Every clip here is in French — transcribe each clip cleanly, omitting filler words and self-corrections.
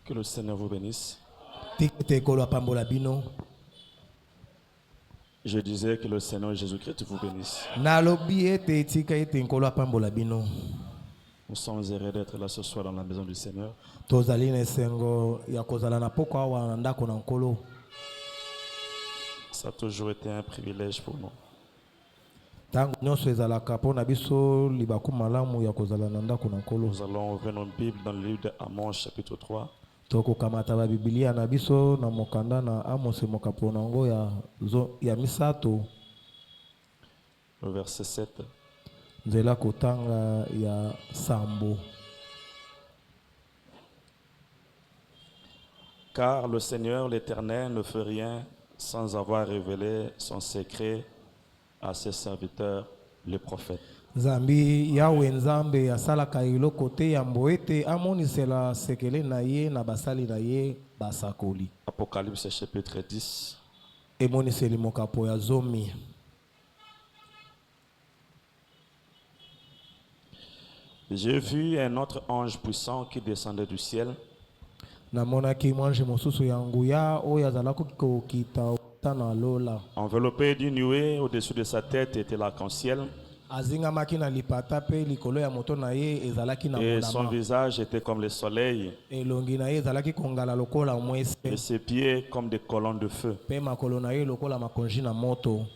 Que le Seigneur vous bénisse. Je disais que le Seigneur Jésus-Christ vous bénisse. Nous sommes heureux d'être là ce soir dans la maison du Seigneur. Ça a toujours été un privilège pour nous. Nous allons ouvrir nos Bibles dans le livre d'Amos chapitre 3. Le verset 7. Car le Seigneur l'Éternel ne fait rien sans avoir révélé son secret à ses serviteurs, les prophètes. Zambi Yahweh Nzambe asalaka iloko te ya mboete amonisela sekele na ye na basali na ye basakoli. Apocalypse chapitre 10. Emoniseli mokapo ya zomi. J'ai vu un autre ange puissant qui descendait du ciel. Namonaki mwanji mosusu ya nguya oyo azalaki kokita na lola. Enveloppé d'une nuée au-dessus de sa tête était l'arc-en-ciel. Et son visage était comme le soleil. Et ses pieds comme des colonnes de feu.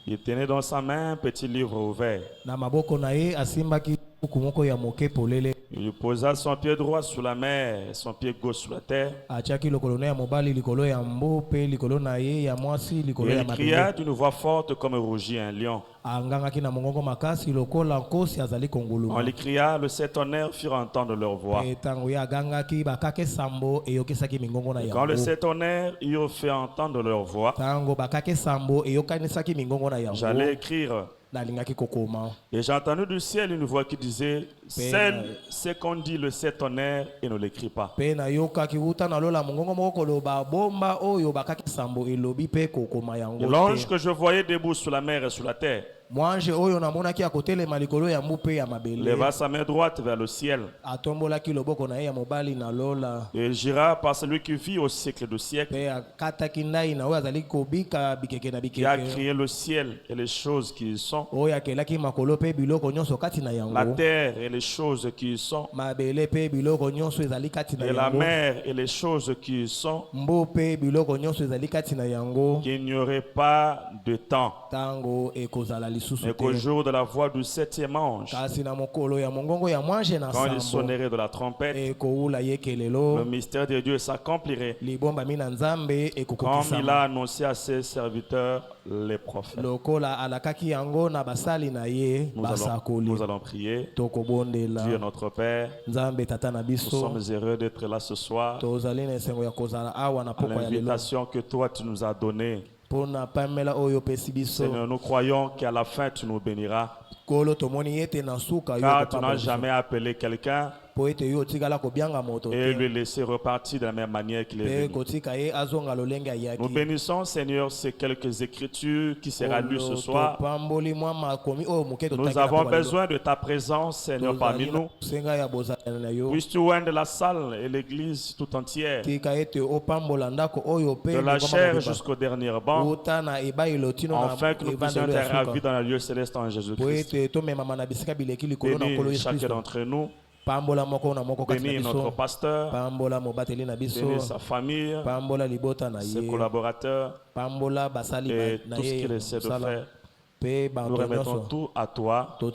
Il tenait dans sa main un petit livre ouvert. Il posa son pied droit sur la mer et son pied gauche sur la terre. Et il cria d'une voix forte comme rugit un lion. On lui cria, le sept tonnerres firent entendre leur voix. Et quand le sept tonnerres eurent fait entendre leur voix, j'allais écrire. Et j'ai entendu du ciel une voix qui disait, celle ce qu'on dit le sept tonnerres et ne l'écrit pas. Et l'ange que je voyais debout sur la mer et sur la terre leva sa main droite vers le ciel. Et il gira par celui qui vit au siècle de siècle, qui a créé le ciel et les choses qui y sont, la terre et les choses qui y sont, et la mer et les choses qui y sont, qu'il n'y aurait pas de temps, mais qu'au jour de la voix du septième ange, quand il sonnerait de la trompette, le mystère de Dieu s'accomplirait, comme il a annoncé à ses serviteurs, les prophètes. Nous allons prier. Dieu notre Père, nous sommes heureux d'être là ce soir à l'invitation que toi tu nous as donnée. Seigneur, nous croyons qu'à la fin tu nous béniras, car tu n'as jamais appelé quelqu'un et lui laisser repartir de la même manière qu'il est venu. Nous bénissons, Seigneur, ces quelques écritures qui seront lues ce soir. Nous avons besoin de ta présence, Seigneur, parmi nous. Puisses-tu oindre la salle et l'église tout entière, de la chair jusqu'au dernier banc, afin que nous puissions être ravis dans le lieu céleste en Jésus-Christ. Bénis chacun d'entre nous. Bénis notre pasteur, bénis sa famille, ses collaborateurs et tout ce qu'il essaie de faire. Nous remettons tout à toi au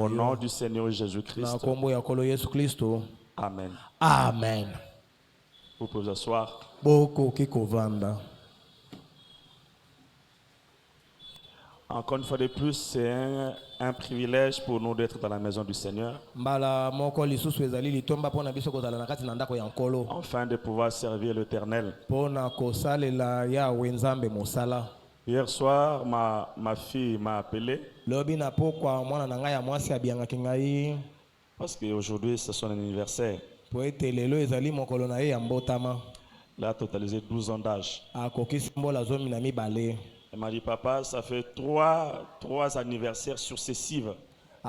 nom du Seigneur Jésus-Christ. Amen. Amen. Vous pouvez vous asseoir. Encore une fois de plus, c'est un privilège pour nous d'être dans la maison du Seigneur, afin de pouvoir servir l'Éternel. Hier soir, ma fille m'a appelé parce qu'aujourd'hui c'est son anniversaire. Il a totalisé 12 ans d'âge. Elle m'a dit, papa, ça fait trois anniversaires successifs. Tu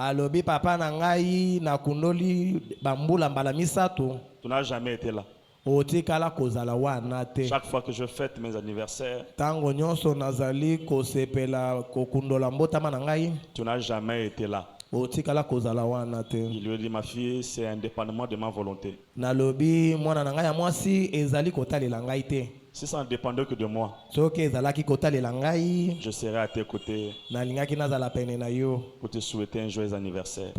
n'as jamais été là. Chaque fois que je fête mes anniversaires, tu n'as jamais été là. Il lui a dit, ma fille, c'est indépendamment de ma volonté. Si ça ne dépendait que de moi, je serais à tes côtés pour te souhaiter un joyeux anniversaire.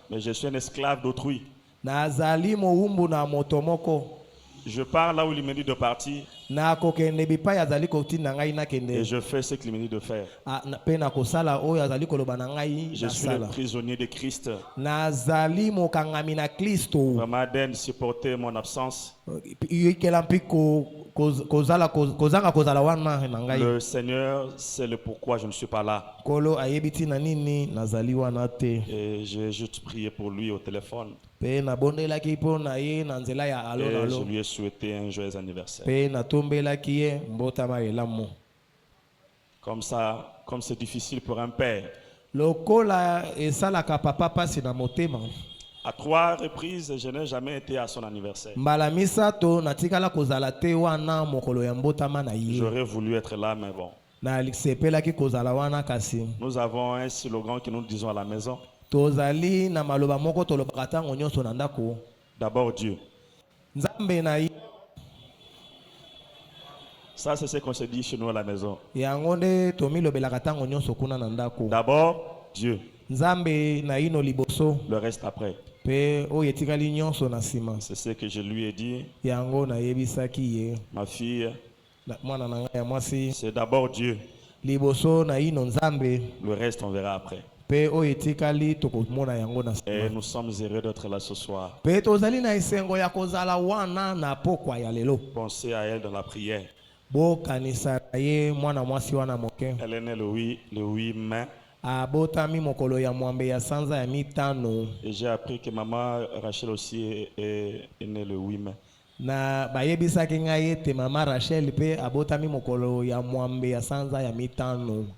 Mais je suis un esclave d'autrui. Je pars là où il me dit de partir et je fais ce qu'il me dit de faire. Je suis le prisonnier de Christ. Ramadan supportait mon absence. Le Seigneur sait le pourquoi je ne suis pas là. Et j'ai juste prié pour lui au téléphone. Et je lui ai souhaité un joyeux anniversaire. Comme ça, comme c'est difficile pour un père. À 3 reprises, je n'ai jamais été à son anniversaire. J'aurais voulu être là, mais bon. Nous avons un slogan que nous disons à la maison. D'abord Dieu. Ça, c'est ce qu'on se dit chez nous à la maison. D'abord Dieu. Le reste après. C'est ce que je lui ai dit. Ma fille, c'est d'abord Dieu. Le reste, on verra après. Et nous sommes heureux d'être là ce soir. Pensez à elle dans la prière. Elle est née le 8 mai. Et j'ai appris que maman Rachel aussi est née le 8 mai.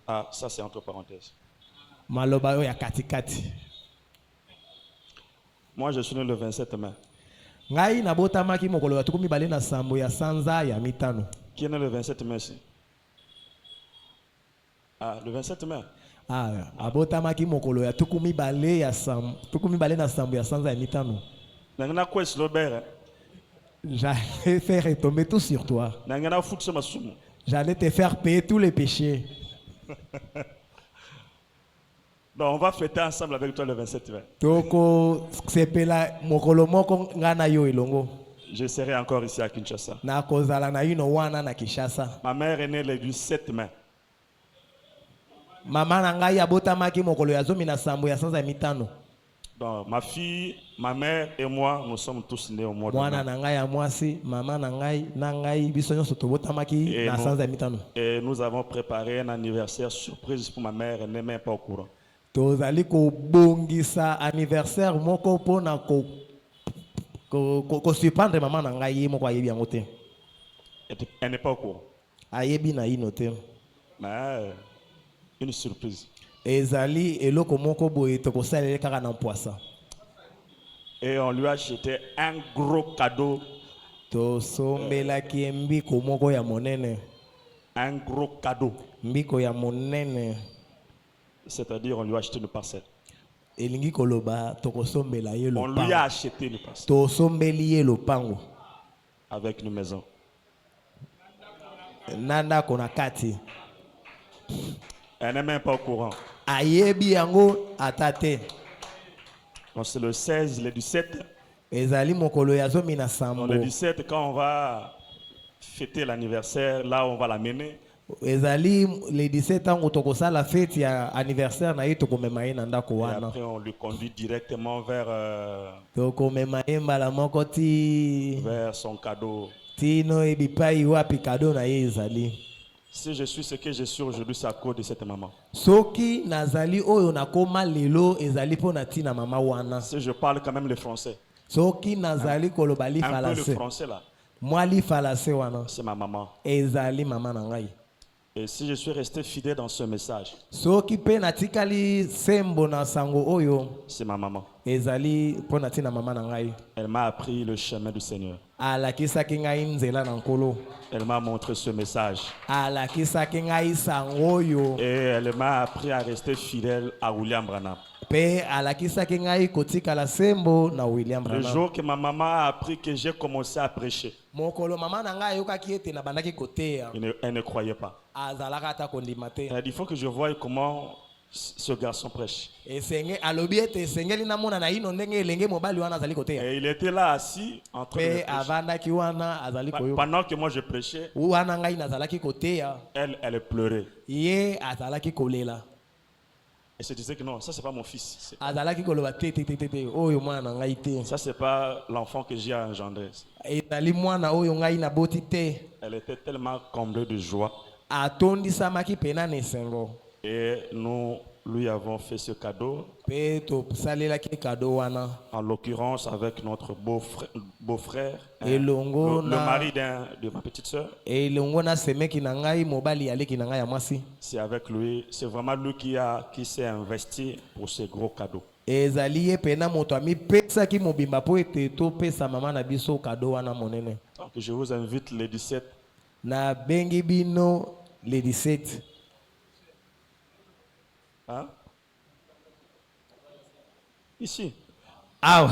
Ah, ça c'est entre parenthèses. Moi je suis né le 27 mai. Qui est né le 27 mai ici? Ah, le 27 mai. J'allais faire retomber tout sur toi. J'allais te faire payer tous les péchés. Donc on va fêter ensemble avec toi le 27 mai. Je serai encore ici à Kinshasa. Ma mère est née le 7 mai. Donc ma fille, ma mère et moi, nous sommes tous nés au mois de mai. Et nous avons préparé un anniversaire surprise pour ma mère, elle n'est même pas au courant. Anniversaire elle n'est pas au courant. Mais une surprise. Et on lui a acheté un gros cadeau. Un gros cadeau. C'est-à-dire on lui a acheté une parcelle. On lui a acheté une parcelle. Avec une maison. Elle n'est même pas au courant. Donc c'est le 16, le 17. Donc le 17, quand on va fêter l'anniversaire, là on va l'amener. Les 17 ans la fête anniversaire et après on lui conduit directement vers son cadeau. Si je suis ce que je suis aujourd'hui, c'est à cause de cette maman. Si je parle quand même le français. Un peu le français là. C'est ma maman. Et si je suis resté fidèle dans ce message, c'est ma maman. Elle m'a appris le chemin du Seigneur. Elle m'a montré ce message. Et elle m'a appris à rester fidèle à William Branham. Le jour que ma maman a appris que j'ai commencé à prêcher, elle ne croyait pas. Il faut que je voie comment ce garçon prêche. Et il était là assis en train de prêcher. Pendant que moi je prêchais, elle pleurait. Et se disait que non, ça c'est pas mon fils. Ça c'est pas l'enfant que j'ai engendré. Elle était tellement comblée de joie. Et nous lui avons fait ce cadeau. En l'occurrence avec notre beau-frère, le mari de ma petite soeur. C'est avec lui, c'est vraiment lui qui s'est investi pour ce gros cadeau. Donc je vous invite les 17. Les 17. Hein? Ici. Ah.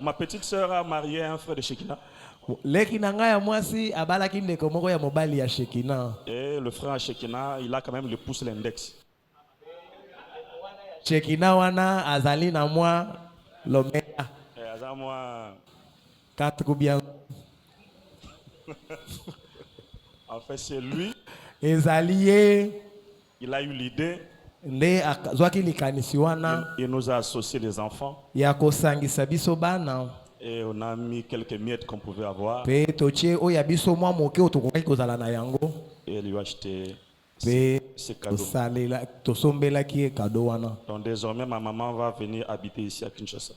Ma petite sœur a marié un frère de Shekina. Et le frère Shekina, il a quand même le pouce l'index. Shekina wana azali na moi lomea. Quatre bien. En fait, c'est lui. Il a eu l'idée. Il nous a associé les enfants. Et on a mis quelques miettes qu'on pouvait avoir. Et il lui a acheté ce cadeau. Donc désormais, ma maman va venir habiter ici à Kinshasa.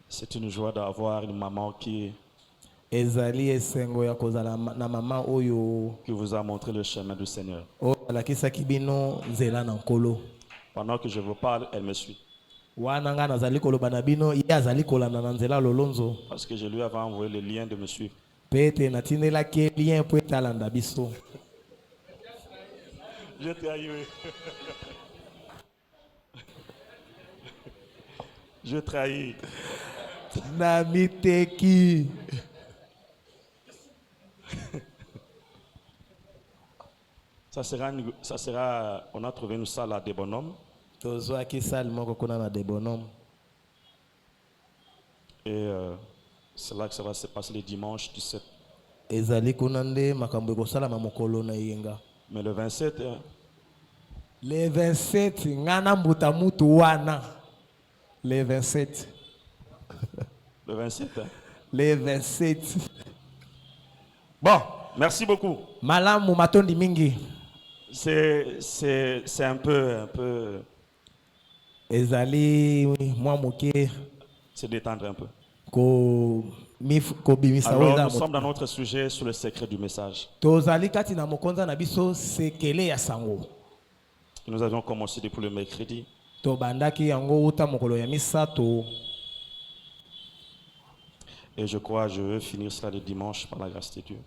C'est une joie d'avoir une maman qui vous a montré le chemin du Seigneur. Pendant que je vous parle, elle me suit. Parce que je lui avais envoyé le lien de me suivre. Je trahis. Je trahis. Namiteki. Ça sera, on a trouvé une salle à des bonhommes. Et c'est là que ça va se passer le dimanche 17. Mais le 27, les 27, les 27. Le 27. Les 27. Bon, merci beaucoup. Malamu matondi mingi. C'est un peu. Ezali moi moké. C'est détendre un peu. Alors nous sommes dans notre sujet sur le secret du message. Nous avions commencé depuis le mercredi. Et je crois que je veux finir cela le dimanche par la grâce de Dieu.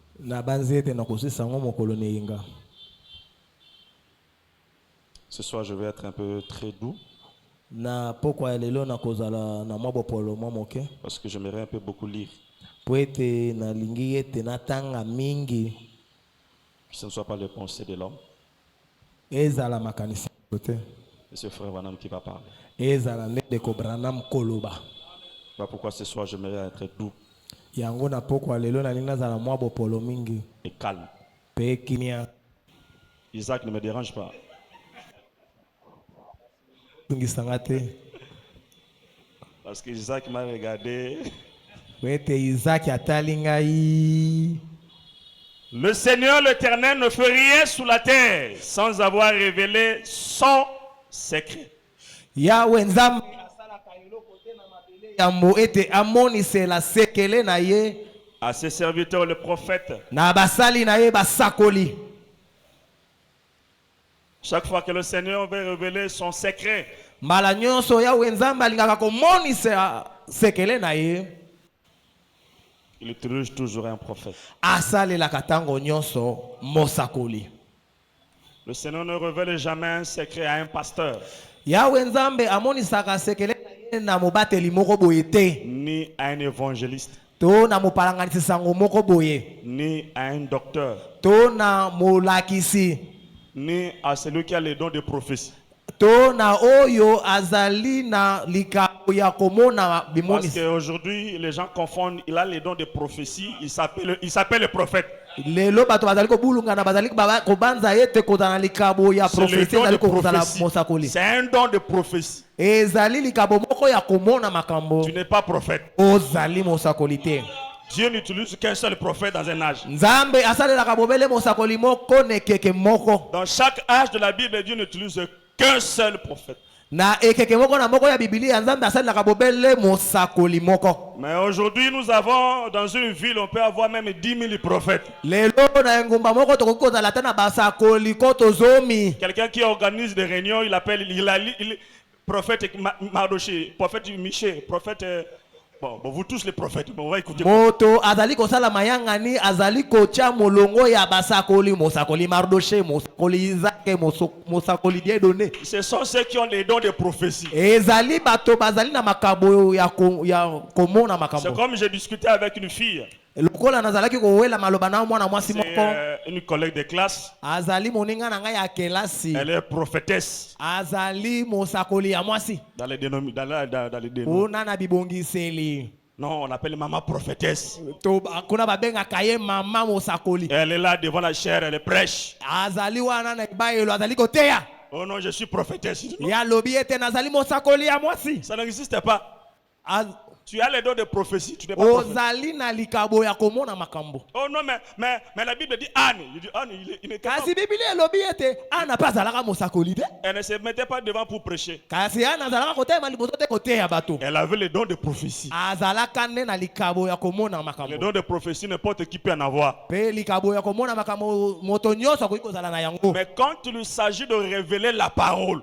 Ce soir, je vais être un peu très doux. Parce que j'aimerais un peu beaucoup lire. Que ce ne soit pas les pensées de l'homme. Et c'est frère Branham qui va parler. Voilà pourquoi ce soir j'aimerais être doux et calme. Isaac ne me dérange pas. Parce que Isaac m'a regardé. Le Seigneur l'Éternel ne fait rien sous la terre sans avoir révélé son secret. yambo ete amonisela sekele na ye à ses serviteurs les prophètes. Na basali na ye basakoli. Chaque fois que le Seigneur veut révéler son secret, mbala nyonso ya wenzamba alingaka komonisa sekele na ye, il utilise toujours un prophète. Asalelaka tango nyonso mosakoli. Le Seigneur ne révèle jamais un secret à un pasteur. Ya wenzambe amonisaka sekele na ye na mobateli moko boye te. Ni à un évangéliste. To na mopalanganisi sango moko boye. Ni à un docteur. To na molakisi. Ni à celui qui a les dons de prophétie. To na oyo azali na likabo ya komona bimonisi. Parce qu'aujourd'hui, les gens confondent, il a les dons de prophétie, il s'appelle le prophète. Lelo bato bazali ko bulunga na bazali ko banza yete ko na likabo ya prophétie bazali ko kozala mosakoli. C'est un don de prophétie. Ezali likabo moko ya komona makambo. Tu n'es pas prophète. Ozali mosakoli te. Dieu n'utilise qu'un seul prophète dans un âge. Nzambe asalelaka bobele mosakoli moko nekeke moko. Dans chaque âge de la Bible, Dieu n'utilise qu'un seul prophète. Na ekeke moko na moko ya Biblia Nzambe asalelaka bobele mosakoli moko. Mais aujourd'hui, nous avons dans une ville, on peut avoir même 10 000 prophètes. Lelo na ngumba moko tokokoza latana basakoli koto zomi. Quelqu'un qui organise des réunions, il appelle prophète Mardoché, prophète Miché, prophète. Bon, vous tous les prophètes, on va écouter. Moto azali kosala mayangani azali kocha molongo ya basakoli mosakoli Mardoché mosakoli Isaac mosakoli Dieudonné. Ce sont ceux qui ont les dons de prophétie. Ezali bato bazali na makabo ya komona makambo. C'est comme j'ai discuté avec une fille. Lokola nazalaki kowela maloba na mwana mwasi moko. Une collègue de classe. Azali moninga na ngai ya kelasi. Elle est prophétesse. Azali mosakoli ya mwasi. Dans les dénominations. Ona na bibongiseli. Non, on appelle maman prophétesse. To kuna babenga kaye mama mosakoli. Elle est là devant la chair, elle prêche. Azali wana na baelo azali koteya. Oh non, je suis prophétesse. Ya lobi ete nazali mosakoli ya mwasi. Ça n'existe pas. Tu as les dons de prophétie, tu n'es pas prophète. Oh non, mais la Bible dit Anne. Il dit Anne, il n'est pas. Elle ne se mettait pas devant pour prêcher. Elle avait les dons de prophétie. Les dons de prophétie, n'importe qui peut en avoir. Mais quand il s'agit de révéler la parole,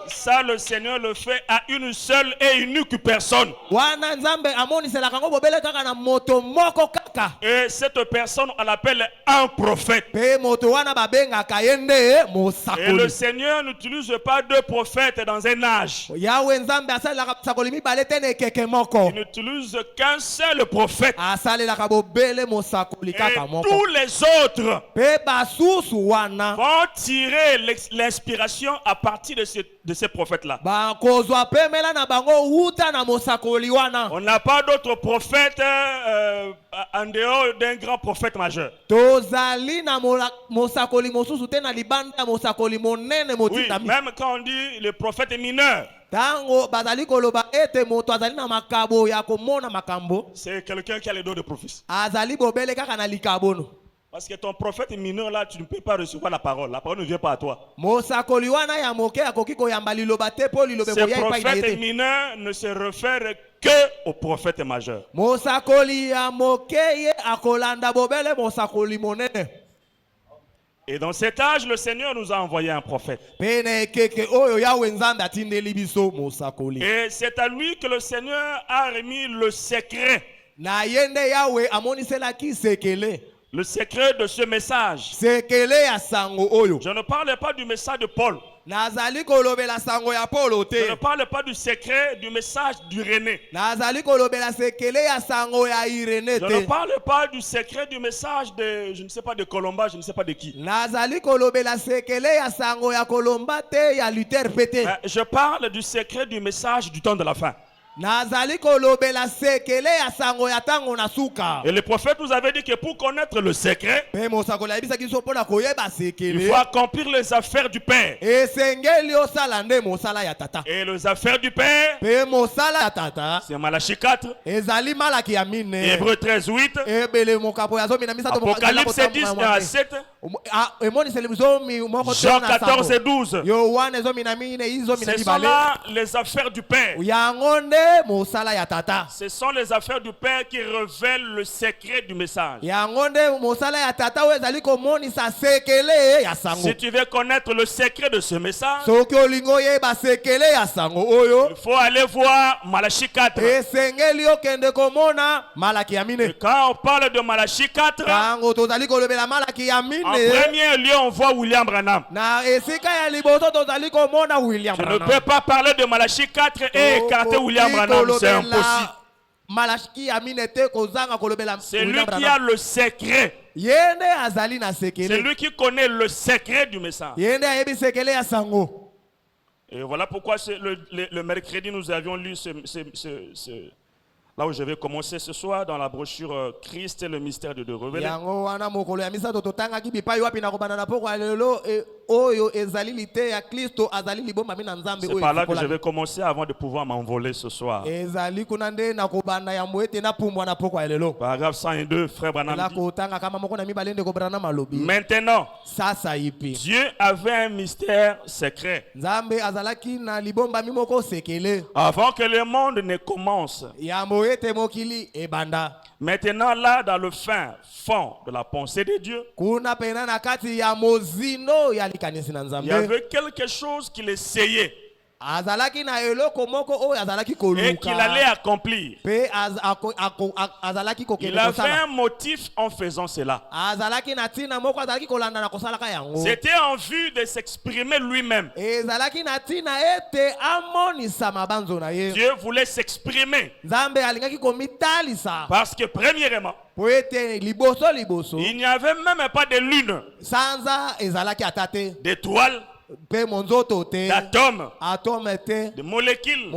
ça le Seigneur le fait à une seule et unique personne. Et cette personne, on l'appelle un prophète. Et le Seigneur n'utilise pas deux prophètes dans un âge. Il n'utilise qu'un seul prophète. Et tous les autres vont tirer l'inspiration à partir de ces prophètes-là. On n'a pas d'autre prophète en dehors d'un grand prophète majeur. Oui, même quand on dit le prophète mineur, c'est quelqu'un qui a les dons de prophétie. Parce que ton prophète mineur là, tu ne peux pas recevoir la parole. La parole ne vient pas à toi. Ces prophètes mineurs ne se réfèrent que au prophète majeur. Et dans cet âge, le Seigneur nous a envoyé un prophète. Et c'est à lui que le Seigneur a remis le secret. Le secret de ce message. Je ne parle pas du message de Paul. Je ne parle pas du secret du message d'Irénée. Je ne parle pas du secret du message de, je ne sais pas, de Colomba, je ne sais pas de qui. Je parle du secret du message du temps de la fin. Et le prophète nous avait dit que pour connaître le secret, il faut accomplir les affaires du Père. Et les affaires du Père, c'est Malachie 4, Hébreux 13, 8, Apocalypse 10 à 7, Jean 14 et 12. Ce sont là les affaires du Père. Ce sont les affaires du Père qui révèlent le secret du message. Si tu veux connaître le secret de ce message, il faut aller voir Malachie 4. Et quand on parle de Malachie 4, en premier lieu, on voit William Branham. Tu ne peux pas parler de Malachie 4 et écarter William Branham, c'est impossible. C'est lui qui a le secret. C'est lui qui connaît le secret du message. Et voilà pourquoi le mercredi nous avions lu là où je vais commencer ce soir dans la brochure Christ et le mystère de Dieu révélé. C'est par là que je vais commencer avant de pouvoir m'envoler ce soir. Paragraphe 102, frère Branham dit, maintenant, Dieu avait un mystère secret avant que le monde ne commence. Maintenant, là, dans le fin fond de la pensée de Dieu, il y avait quelque chose qu'il essayait et qu'il allait accomplir. Il avait un motif en faisant cela. C'était en vue de s'exprimer lui-même. Dieu voulait s'exprimer. Parce que premièrement, il n'y avait même pas de lune, d'étoiles, d'atomes, de molécules,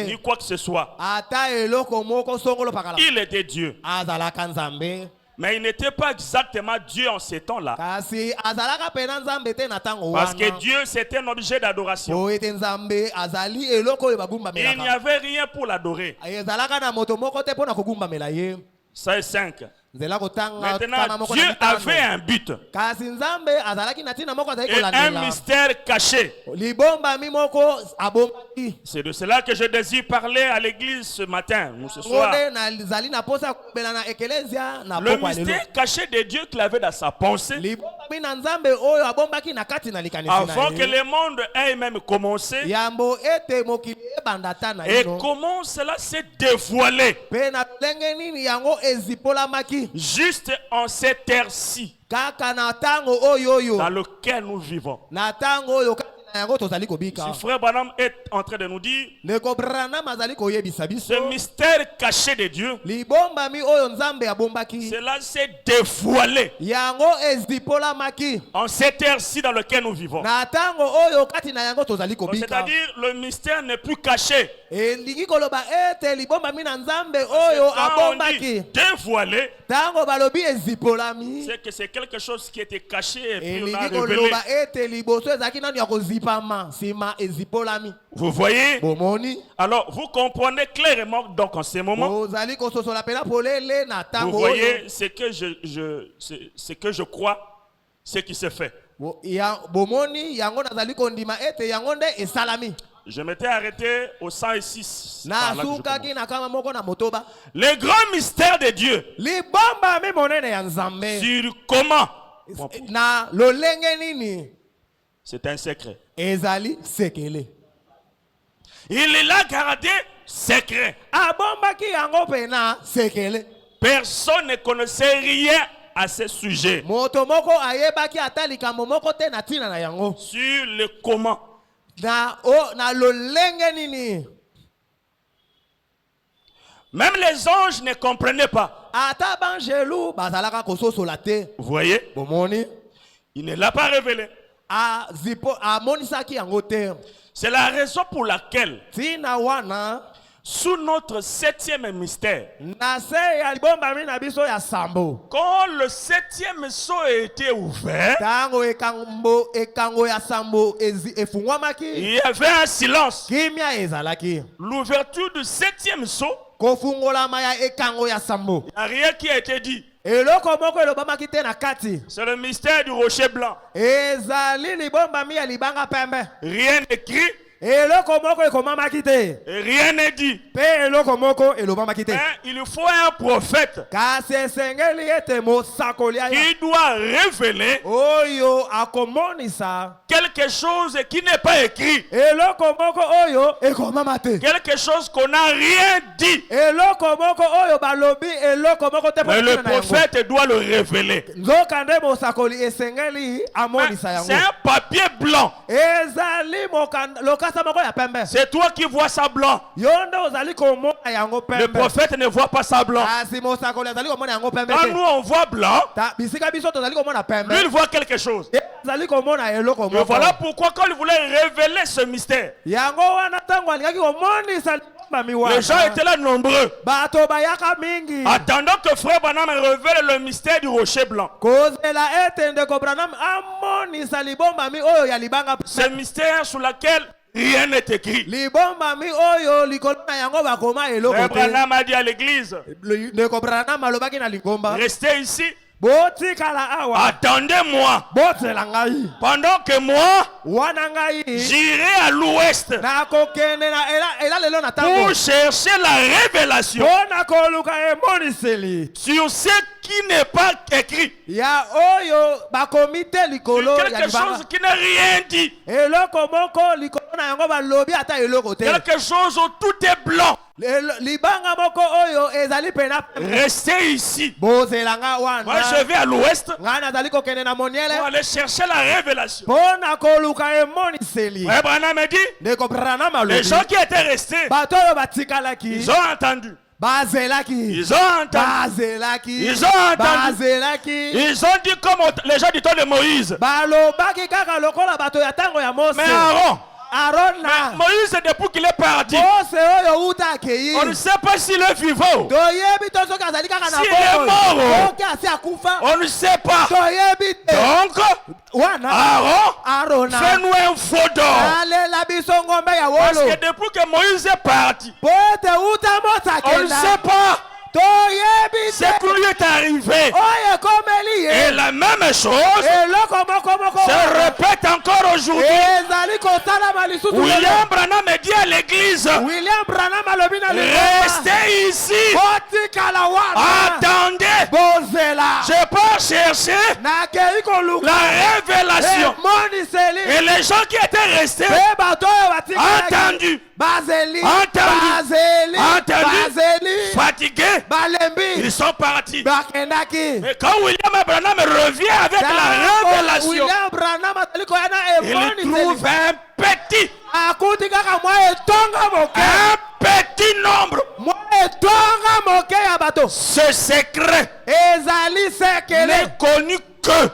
ni quoi que ce soit. Il était Dieu. Mais il n'était pas exactement Dieu en ces temps-là. Parce que Dieu, c'était un objet d'adoration. Il n'y avait rien pour l'adorer. Ça est 5. Maintenant, Dieu avait un but et un mystère caché. C'est de cela que je désire parler à l'église ce matin ou ce soir. Le mystère caché de Dieu qu'il avait dans sa pensée avant que le monde ait même commencé, et comment cela s'est dévoilé juste en cette ère-ci dans lequel nous vivons. Si frère Branham est en train de nous dire ce mystère caché de Dieu, cela s'est dévoilé en cette ère-ci dans laquelle nous vivons. C'est-à-dire le mystère n'est plus caché. Quand on dit dévoilé, c'est que c'est quelque chose qui était caché et puis on a révélé. Vous voyez? Alors vous comprenez clairement donc en ce moment. Vous voyez ce que je crois, ce qui se fait. Je m'étais arrêté au 106. Le grand mystère de Dieu sur comment c'est un secret. Il l'a gardé secret. Personne ne connaissait rien à ce sujet. Sur le comment. Même les anges ne comprenaient pas. Vous voyez? Il ne l'a pas révélé. C'est la raison pour laquelle sous notre 7e mystère. Quand le 7e sceau a été ouvert, il y avait un silence. L'ouverture du 7e sceau, il n'y a rien qui a été dit. C'est le mystère du rocher blanc. Rien écrit. Et rien n'est dit. Mais il faut un prophète qui doit révéler quelque chose qui n'est pas écrit. Quelque chose qu'on n'a rien dit. Mais le prophète doit le révéler. C'est un papier blanc. C'est toi qui vois ça blanc. Le prophète ne voit pas ça blanc. Quand nous on voit blanc, lui il voit quelque chose. Et voilà pourquoi quand il voulait révéler ce mystère, les gens étaient là nombreux, attendant que Frère Branham révèle le mystère du rocher blanc. Ce mystère sur lequel rien n'est écrit. Frère Branham a dit à l'église, restez ici. Attendez-moi pendant que moi j'irai à l'ouest pour chercher la révélation sur ce qui n'est pas écrit, quelque chose qui n'est rien dit, quelque chose où tout est blanc. Restez ici. Moi je vais à l'ouest pour aller chercher la révélation. Branham a dit, les gens qui étaient restés, ils ont entendu. Ils ont entendu. Ils ont entendu. Ils ont dit comme les gens du temps de Moïse. Mais Aaron, Moïse, depuis qu'il est parti, on ne sait pas s'il est vivant. S'il est mort, on ne sait pas. Donc, Aaron, fais-nous un faux d'or. Parce que depuis que Moïse est parti, on ne sait pas ce qui lui est arrivé. Et la même chose se répète encore aujourd'hui. William Branham dit à l'église, restez ici. Attendez. Je peux chercher la révélation. Et les gens qui étaient restés entendu, fatigués, ils sont partis. Mais quand William Branham revient avec la révélation, il trouve un petit nombre. Ce secret n'est connu que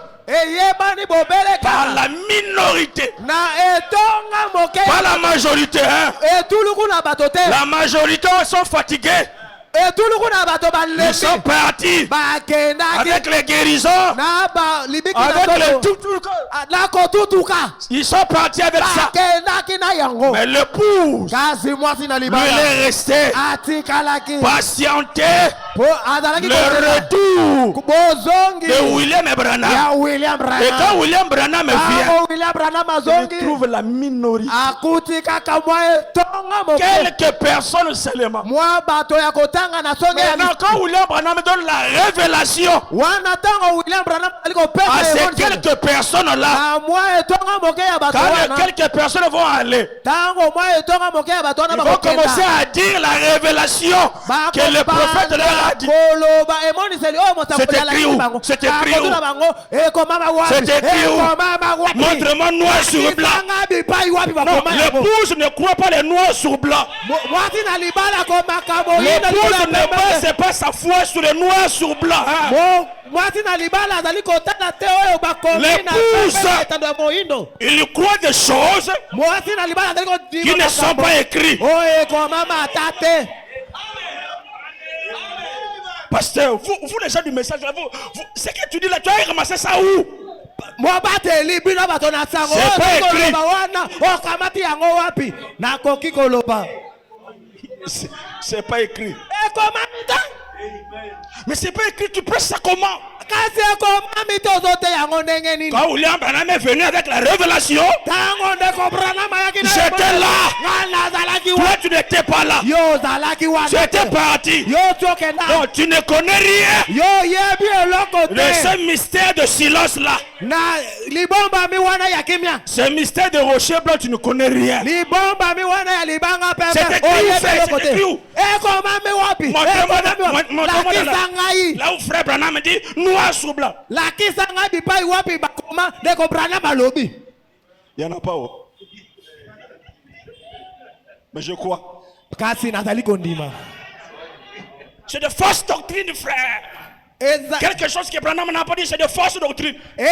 par la minorité, pas la majorité. La majorité sont fatigués. Ils sont partis avec les guérisons, avec les ils sont partis avec ça. Mais l'épouse, lui est resté patienté le retour de William Branham. Et quand William Branham vient, il trouve la minorité, quelques personnes seulement. Maintenant, quand William Branham donne la révélation à ces quelques personnes-là, quand quelques personnes vont aller, ils vont commencer à dire la révélation que le prophète leur a dit. C'est écrit où? C'est écrit où? C'est écrit où? Montre-moi noir sur blanc. Non, l'épouse ne croit pas les noirs sur blanc. L'épouse ne base pas sa foi sur le noir sur blanc. Hein. L'épouse, il croit des choses qui ne sont pas écrites. Pasteur, vous les gens du message, là, ce que tu dis là, tu as ramassé ça où? C'est pas écrit. C'est pas écrit. Mais c'est pas écrit, tu prêches ça comment? Quand William Branham est venu avec la révélation, j'étais là. Toi, tu n'étais pas là. Tu étais parti. Non, tu ne connais rien de ce mystère de silence là. Ce mystère de rocher blanc, tu ne connais rien. C'est écrit où? Là où frère Branham dit noir sur blanc. Il n'y en a pas. Mais je crois. C'est de fausses doctrines, frère. Quelque chose que Branham n'a pas dit, c'est de fausses doctrines. Je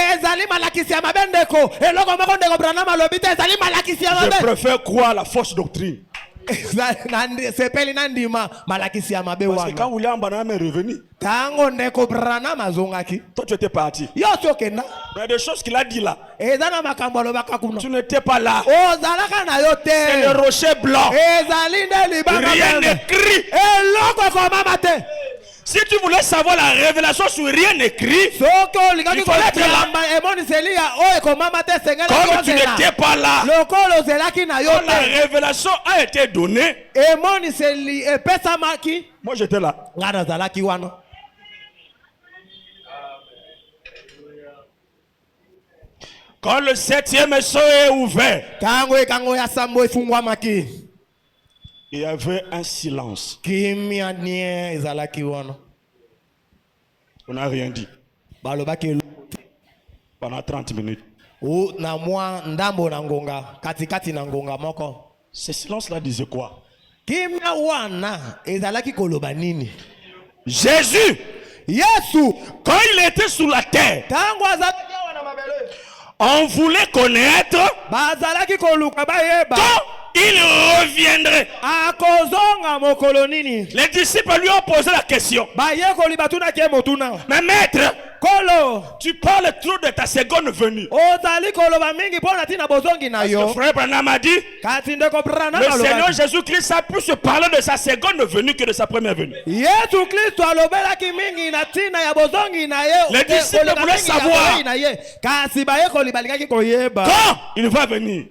préfère croire la fausse doctrine. Parce que quand William Branham est revenu, toi tu étais parti. Il y a des choses qu'il a dit là. Tu n'étais pas là. C'est le rocher blanc. Rien n'écrit. Si tu voulais savoir la révélation sur rien écrit, il fallait être là. Comme tu n'étais pas là, quand la révélation a été donnée, moi j'étais là. Quand le 7e sceau est ouvert, il y avait un silence. On n'a rien dit. Pendant 30 minutes. Ce silence-là disait quoi? Jésus, quand il était sur la terre, on voulait connaître quand il reviendrait. Les disciples lui ont posé la question. Mais maître, tu parles trop de ta seconde venue. Parce que frère Branham a dit, le Seigneur Jésus-Christ a pu se parler de sa seconde venue que de sa première venue. Les disciples voulaient savoir quand il va venir.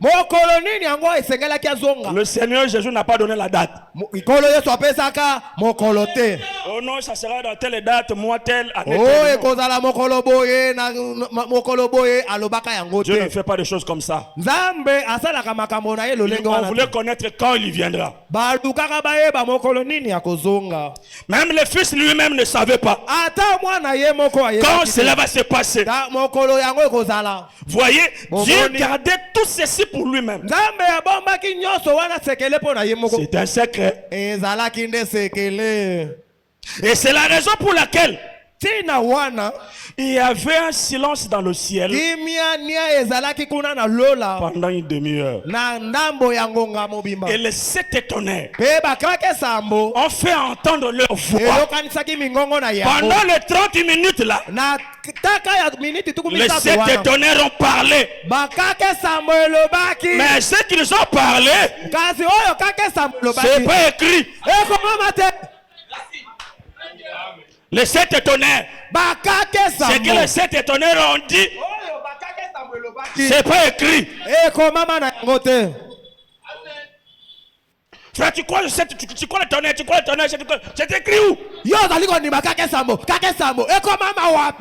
Le Seigneur Jésus n'a pas donné la date. Oh non, ça sera dans telle date, moi telle année. Dieu ne fait pas de choses comme ça. On voulait connaître quand il viendra. Même le Fils lui-même ne savait pas quand cela va se passer. Voyez, Dieu gardait tout ceci pour lui-même. C'est un secret. Et c'est la raison pour laquelle il y avait un silence dans le ciel pendant une demi-heure. Et les 7 tonnerres ont fait entendre leur voix. Pendant les 30 minutes là, les 7 tonnerres ont parlé. Mais ce qu'ils ont parlé, c'est pas écrit. Les 7 tonnerres, c'est que les 7 tonnerres ont dit, c'est pas écrit. Frère, tu crois le tonnerre, c'est écrit où?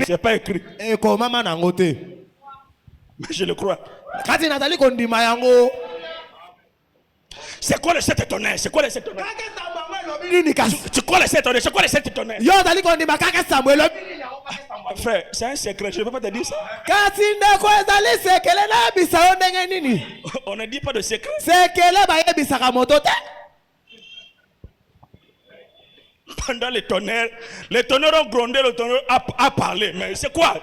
C'est pas écrit. Mais je le crois. C'est quoi les 7 tonnerres? C'est quoi les 7 tonnerres? Tu crois les 7 tonnerres? C'est quoi les 7 tonnerres? Frère, c'est un secret, je ne peux pas te dire ça. On ne dit pas de secret. Pendant les tonnerres ont grondé, le tonnerre a parlé. Mais c'est quoi?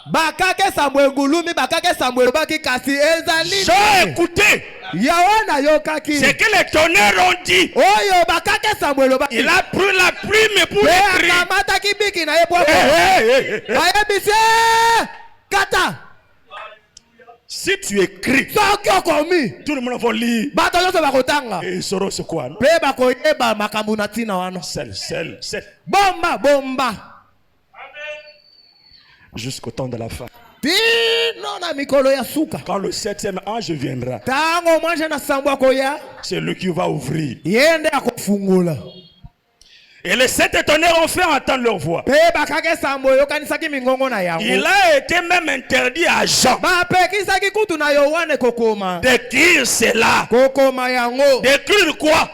Bakake Samuel Gulumi, Bakake Samuel Baki Kasi Ezali. J'ai écouté. Yawana Yokaki. C'est que les tonnerres ont dit. Oyo Bakake Samuel Baki. Il a pris la plume pour écrire. Kamata Kibiki na yepo. Ayebise Kata. Si tu écris, tout le monde va lire. Et ils sauront c'est quoi. Sel. Bomba. Jusqu'au temps de la fin. Quand le 7e ange viendra, c'est lui qui va ouvrir. Et les 7 tonnerres ont fait entendre leur voix. Il a été même interdit à Jean d'écrire cela. D'écrire quoi?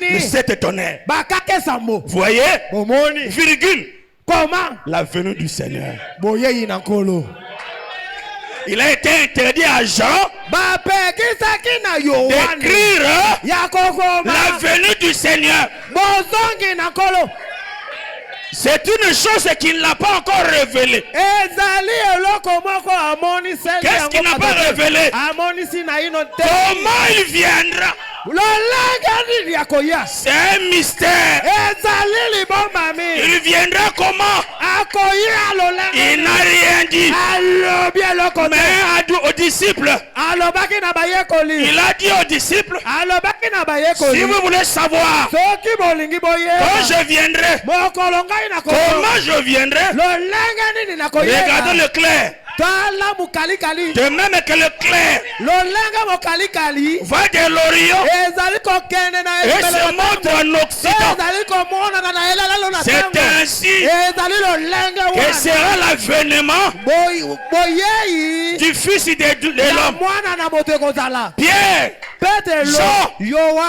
Les 7 tonnerres. Voyez? Virgule. Comment? La venue du Seigneur. Il a été interdit à Jean d'écrire la venue du Seigneur. C'est une chose qu'il n'a pas encore révélée. Qu'est-ce qu'il n'a pas révélé? Comment il viendra? C'est un mystère. Il viendra comment? Il n'a rien dit. Mais aux disciples, il a dit aux disciples, si vous voulez savoir quand je viendrai, comment je viendrai, regardez le clair. De même que le clair va de l'Orient et se montre en Occident. C'est ainsi que sera l'avènement du Fils de l'homme. Pierre, Jean,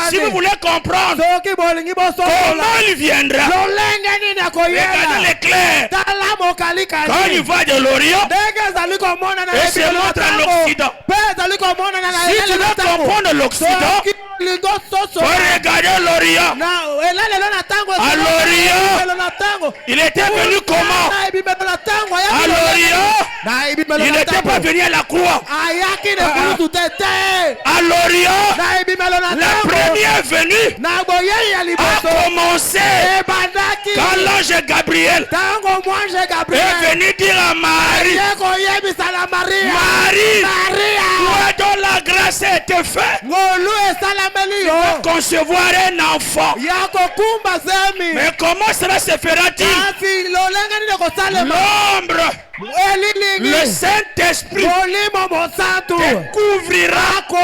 si vous voulez comprendre comment il viendra, regardez le clair. Quand il va de l'Orient et se montre en Occident. Si tu veux comprendre l'Occident, faut regarder l'Orient. À l'Orient, il était venu comment? À l'Orient, il n'était pas venu à la croix. À l'Orient, la première venue a commencé quand l'ange Gabriel est venu dire à Marie, toi dont la grâce a été faite, concevoir un enfant. Mais comment cela se fera-t-il? L'ombre, le Saint-Esprit découvrira de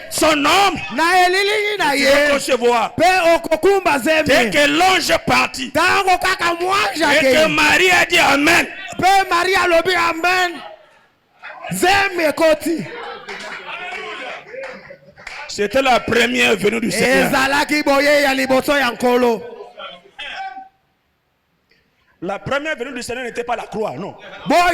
son ombre. Tu vas concevoir. Dès que l'ange est parti et que Marie a dit Amen, c'était la première venue du Seigneur. La première venue du Seigneur n'était pas la croix, non. À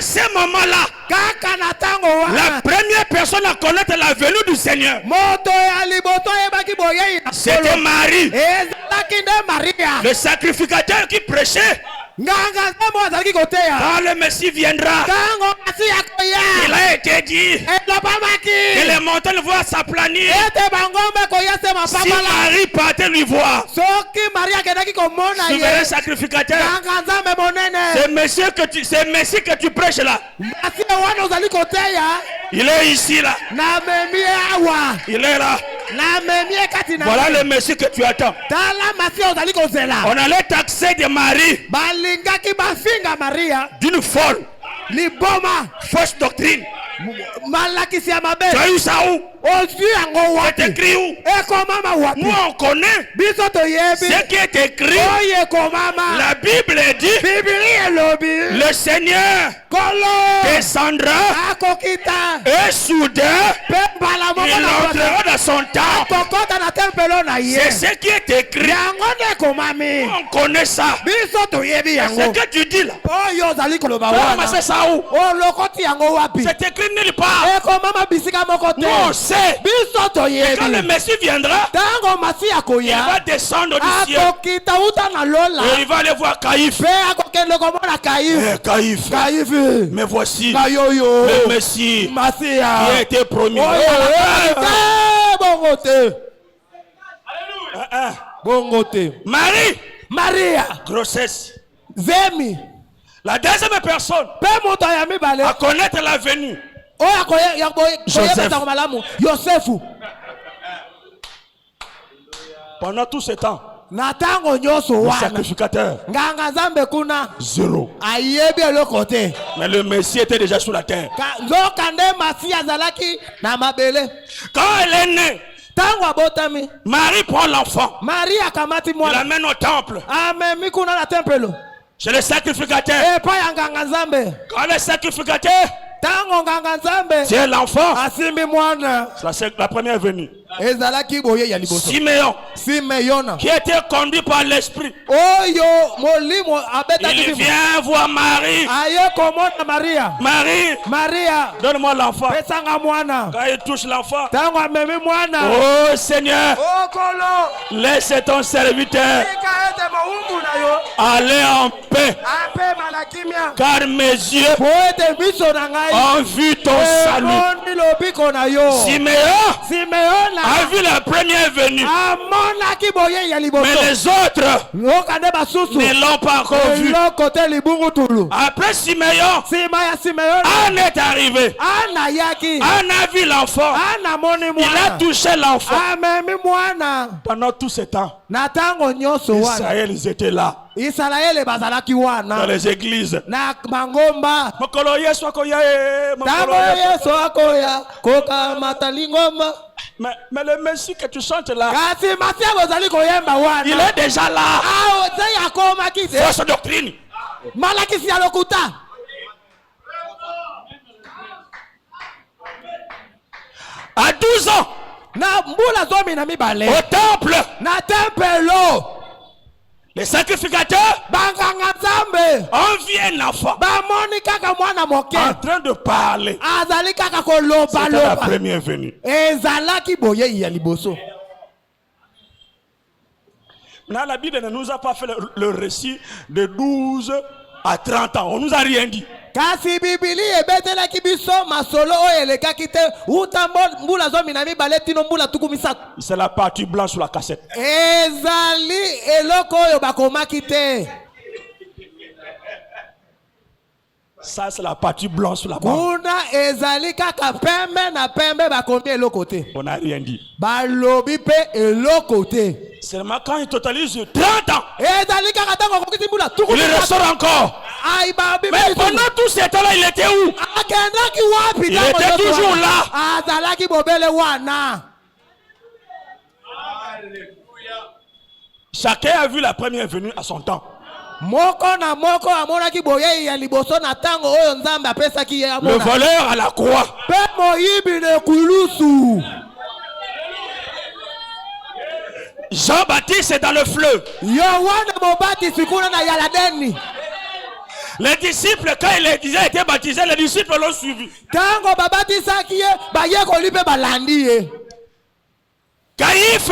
ce moment-là, la première personne à connaître la venue du Seigneur, c'était Marie, le sacrificateur qui prêchait. Quand le Messie viendra, il a été dit que les montagnes vont s'aplanir. Si Marie partait lui voir, souverain sacrificateur, c'est Messie que tu prêches là, il est ici là, il est là. Voilà le Messie que tu attends. On allait taxer de Marie d'une folle, fausse doctrine. Tu as eu ça où? C'est écrit où? Nous on connaît ce qui est écrit. La Bible dit le Seigneur descendra et soudain il entrera dans son temple C'est ce qui est écrit. On connaît ça. C'est ce que tu dis là. C'est ça où? C'est écrit nulle part. Nous on sait. Et quand le Messie viendra, il va descendre du ciel. Et il va aller voir Caïphe. Caïphe. Mais voici le Messie qui a été promis. Maria. Grossesse. La deuxième personne à connaître la venue. Joseph. Pendant tout ce temps, le sacrificateur, zéro. Mais le Messie était déjà sur la terre. Quand elle est née, Marie prend l'enfant. Il l'amène au temple. Chez le sacrificateur. Quand le sacrificateur c'est l'enfant. C'est la première venue. Siméon, qui était conduit par l'esprit. Il vient voir Marie. Marie, donne-moi l'enfant. Quand il touche l'enfant, oh Seigneur, laisse ton serviteur aller en paix, car mes yeux ont vu ton salut. Siméon a vu la première venue, mais les autres ne l'ont pas encore vu. Après Siméon, Anne est arrivé. Anne a vu l'enfant. Il a touché l'enfant. Pendant tout ce temps, Israël, ils étaient là. Dans les églises. Mais le Messie que tu chantes là, il est déjà là. Fausse doctrine. À 12 ans, au temple, les sacrificateurs ont vu un enfant en train de parler. C'était la première venue. Là, la Bible ne nous a pas fait le récit de 12 à 30 ans. On nous a rien dit. C'est la partie blanche sur la cassette. Ça, c'est la partie blanche sur la bande. On n'a rien dit. Seulement quand il totalise 30 ans, il ressort encore. Mais pendant tout ce temps-là, il était où? Il était toujours là. Chacun a vu la première venue à son temps. Le voleur à la croix. Jean-Baptiste est dans le fleuve. Les disciples, quand il a été baptisé, les disciples l'ont suivi. Caïphe.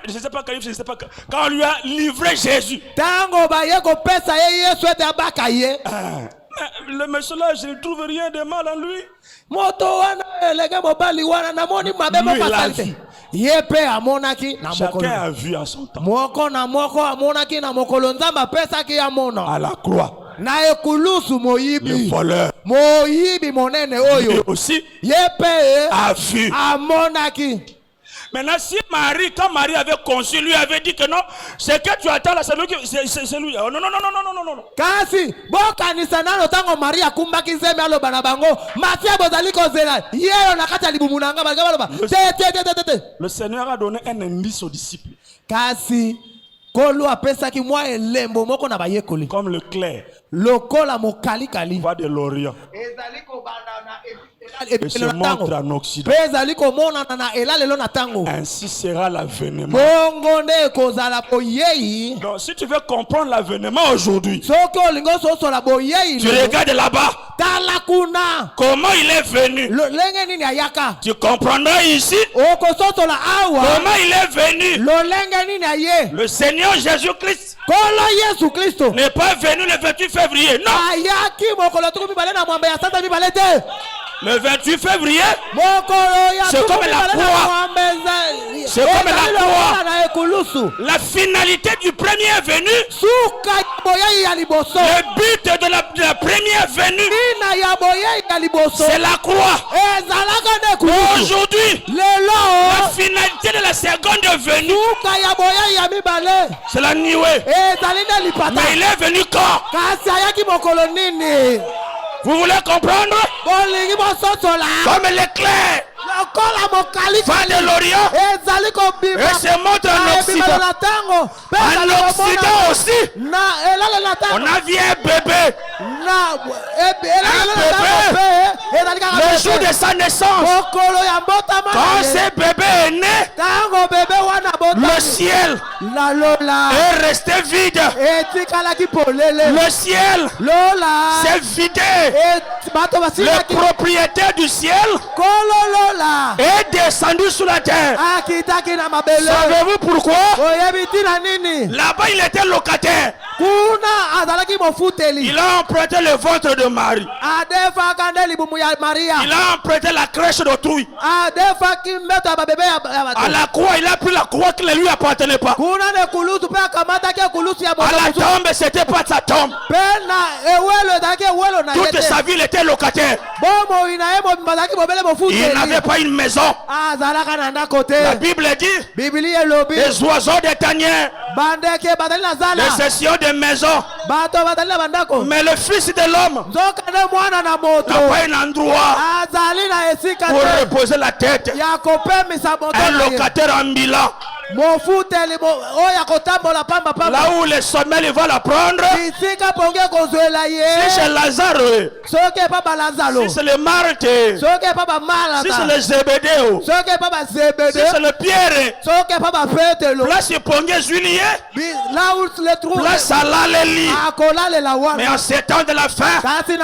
Je ne sais pas Caïphe, je ne sais pas. Quand on lui a livré Jésus. Le monsieur là, je ne trouve rien de mal en lui. Chacun a vu à son temps. À la croix. Le voleur lui aussi a vu. Maintenant, si Marie, quand Marie avait conçu, lui avait dit que non, c'est que tu attends là, c'est lui. Oh, non. Kasi, Maria le Seigneur a donné un indice aux disciples. Kasi, comme le clair va de l'Orient. et se montre en Occident. Ainsi sera l'avènement. Donc si tu veux comprendre l'avènement aujourd'hui, tu regardes là-bas. Comment il est venu? Tu comprendras ici comment il est venu. Le Seigneur Jésus-Christ n'est pas venu le 28 février. Non. Le 28 février, c'est comme la croix. C'est comme la croix. La finalité du premier venu, le but de la première venue, c'est la croix. Aujourd'hui, la finalité de la seconde venue, c'est la nuée. Mais il est venu quand? Vous voulez comprendre? Comme l'éclair va de l'Orient et se montre en Occident. En Occident aussi, on a vu un bébé. Le jour de sa naissance, quand ce bébé est né, le ciel est resté vide. Le ciel s'est vidé. Le propriétaire du ciel est descendu sur la terre. Savez-vous pourquoi? Là-bas il était locataire. Il a emprunté le ventre de Marie. Il a emprunté la crèche d'autrui. À la croix, il a pris la croix qui ne lui appartenait pas. À la tombe, c'était pas sa tombe. Toute sa vie, il était locataire. Il n'avait pas une maison. La Bible dit les oiseaux des tanières, les sessions de maisons. Mais le Fils de l'homme n'a pas un endroit pour reposer la tête. Un locataire ambulant. Là où les semelles vont la prendre. Si c'est Lazare, si c'est le Marthe, si c'est le Zébédéo, si c'est le Pierre, place Pongue Juillet, place Alaleli. Mais en ces temps de la fin, Dieu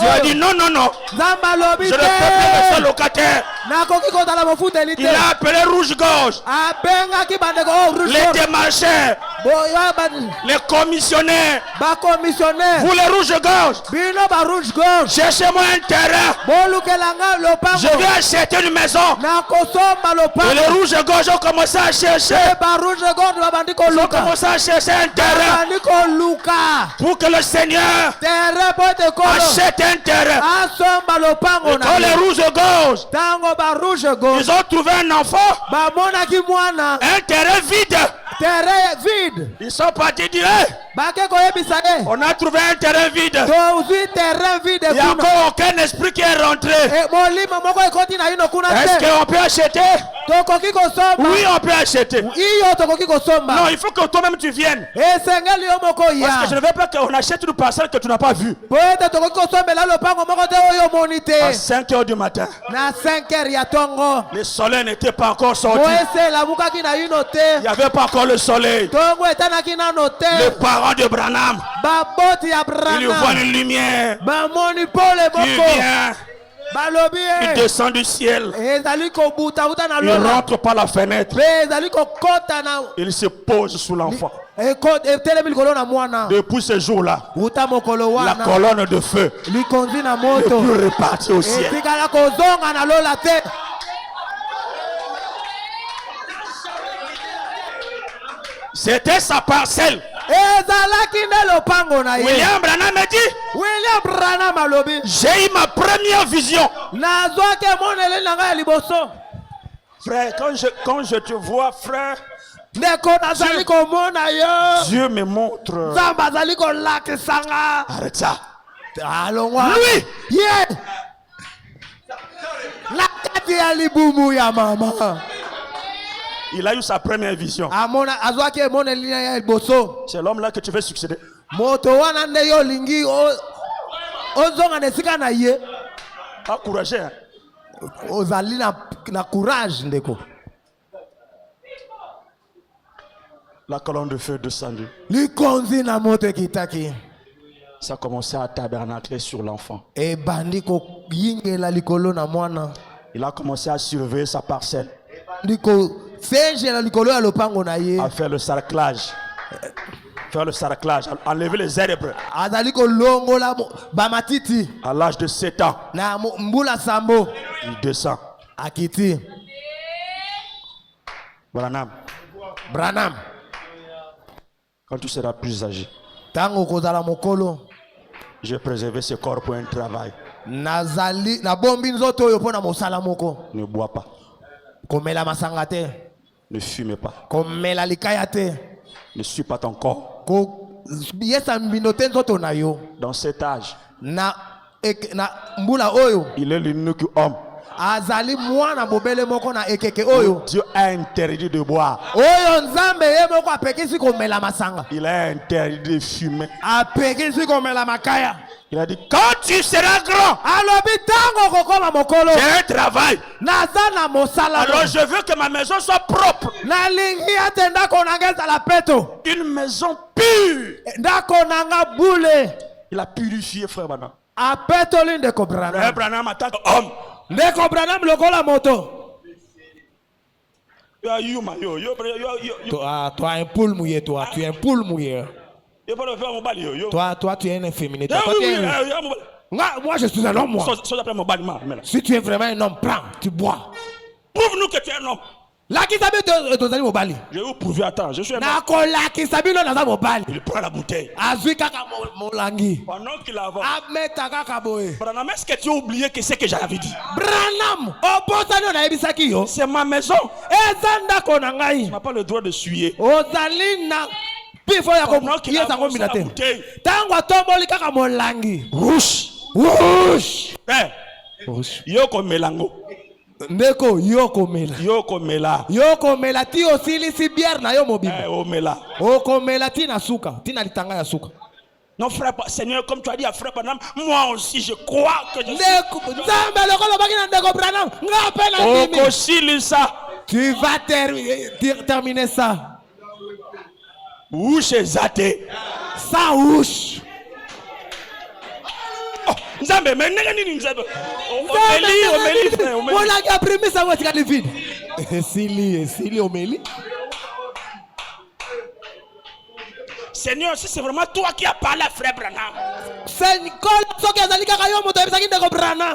a dit non, non, non. Je ne peux plus rester locataire. Il a appelé rouge-gorge, les démarcheurs, les commissionnaires. Vous les rouges-gorges, cherchez-moi un terrain. Je vais acheter une maison. Et les rouges-gorges ont commencé à chercher. Ils ont commencé à chercher un terrain pour que le Seigneur achète un terrain. Et quand les rouges-gorges, ils ont trouvé un enfant, un terrain vide. Ils sont partis dire on a trouvé un terrain vide. Il n'y a encore aucun esprit qui est rentré. Est-ce qu'on peut acheter? Oui, on peut acheter. Non, il faut que toi-même tu viennes. Parce que je ne veux pas qu'on achète une parcelle que tu n'as pas vue. À 5 h du matin, le soleil n'était pas encore sorti. Il n'y avait pas encore le soleil. Le parent de Branham, il voit une lumière qui vient. Il descend du ciel. Il rentre par la fenêtre. Il se pose sous l'enfant. Depuis ce jour-là, la colonne de feu n'est plus repartie au ciel. C'était sa parcelle. William Branham a dit, j'ai eu ma première vision. Frère, quand je te vois, frère, Dieu me montre. Arrête ça. Lui, il a eu sa première vision. C'est l'homme-là que tu veux succéder. Encouragé. ozali na courage ndeko. La colonne de feu descendue. Likonzi na moto kitaki. Ça a commencé à tabernacler sur l'enfant. E bandiko yingela likolo na mwana. Il a commencé à surveiller sa parcelle. Ndiko sengela likolo ya lopango na ye. À faire le sarclage. Faire le sarclage. Enlever les herbes. Azaliko longola ba matiti. À l'âge de 7 ans. Na mbula sambo. Il descend. Akiti. Branham. Quand tu seras plus âgé, tango kozala mokolo, je vais préserver ce corps pour un travail. Nazali na bombi nzoto oyo pona mosala moko. Ne bois pas. Komela masanga te. Ne fume pas. Komela likaya te. Ne suis pas ton corps. Ko yesa mbinote nzoto na yo. Dans cet âge, na mbula oyo, il est l'unique homme. Azali mwana bobele moko na ekeke oyo. Dieu a interdit de boire. Oyo nzambe ye moko apekisi komela masanga. Il a interdit de fumer. Apekisi komela makaya. Il a dit quand tu seras grand, alobi tango kokoma mokolo, j'ai un travail. Naza na mosala. Alors je veux que ma maison soit propre. Na lingi atenda konangeza la peto. Une maison pure. Ndako nanga bule. Il a purifié frère Branham. A peto linde ko Branham. Frère Branham en tant qu'homme. Ndeko Branham lokola moto. Toi, un poule mouillé, toi. Tu es un poule mouillé. Toi, tu es un efféminé. Moi, je suis un homme, moi. Si tu es vraiment un homme, prends, tu bois. Prouve-nous que tu es un homme. La kisabi tozali mobali. Je vais vous prouver, attends, je suis un homme. Nako la kisabi no naza mobali. Il prend la bouteille. Azui kaka molangi. Pendant qu'il avance. Ameta kaka boye. Branham, est-ce que tu as oublié que c'est que j'avais dit? Branham, obosani na ebisaki yo. C'est ma maison. Ezanda ko na ngai. Tu n'as pas le droit de suyer. Ozali na pifo ya ko yesa ko minate. Tango tomboli kaka molangi. Rouge. Rouge. Rouge. Yoko melango. Ndeko yoko mela. Yoko mela. Yoko mela ti osili si bière na yo mobimba. Omela. Oko mela ti na suka, ti na litanga ya suka. Non frère, Seigneur, comme tu as dit à frère Branham, moi aussi je crois que je suis. Nzambe lokolo baki na ndeko Branham, nga pe na ndimi. Oko silisa. Tu vas terminer ça. Ouche zate. Ça ouche. Nzambe, mais nini nzambe? Omeli. Voilà qui a pris ça voici quand vide. Sili omeli. Seigneur, si c'est vraiment toi qui as parlé à frère Branham.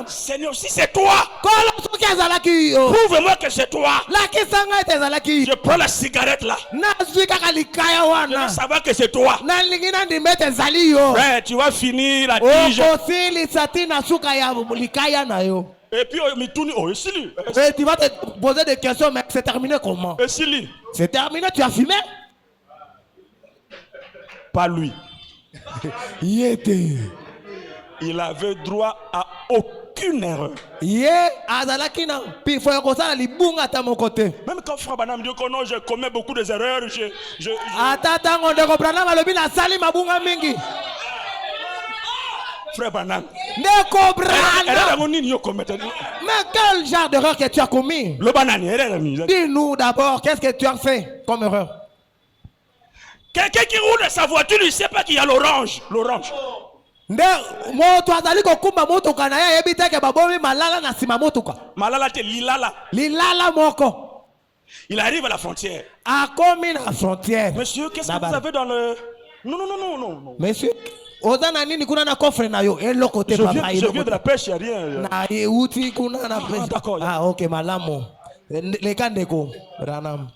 Seigneur, si c'est toi, prouve-moi que c'est toi. Je prends la cigarette là. Je veux savoir que c'est toi. Frère, tu vas finir la tige. Et puis, et tu vas te poser des questions, mais c'est terminé comment? C'est terminé, tu as fumé? Pas lui. Il avait droit à aucune erreur. Même quand Frère Branham dit que non, je commets beaucoup d'erreurs, Frère Branham. Mais quel genre d'erreur que tu as commis? Dis-nous d'abord, qu'est-ce que tu as fait comme erreur? Quelqu'un qui roule sa voiture, il ne sait pas qu'il y a l'orange. L'orange. Malala te lilala. Lilala moko. Il arrive à la frontière. Monsieur, qu'est-ce que vous avez dans le... Non. Monsieur, je viens de la pêche, il n'y a rien. D'accord. Ah, ok, malamo. Les Kandeko, Branham.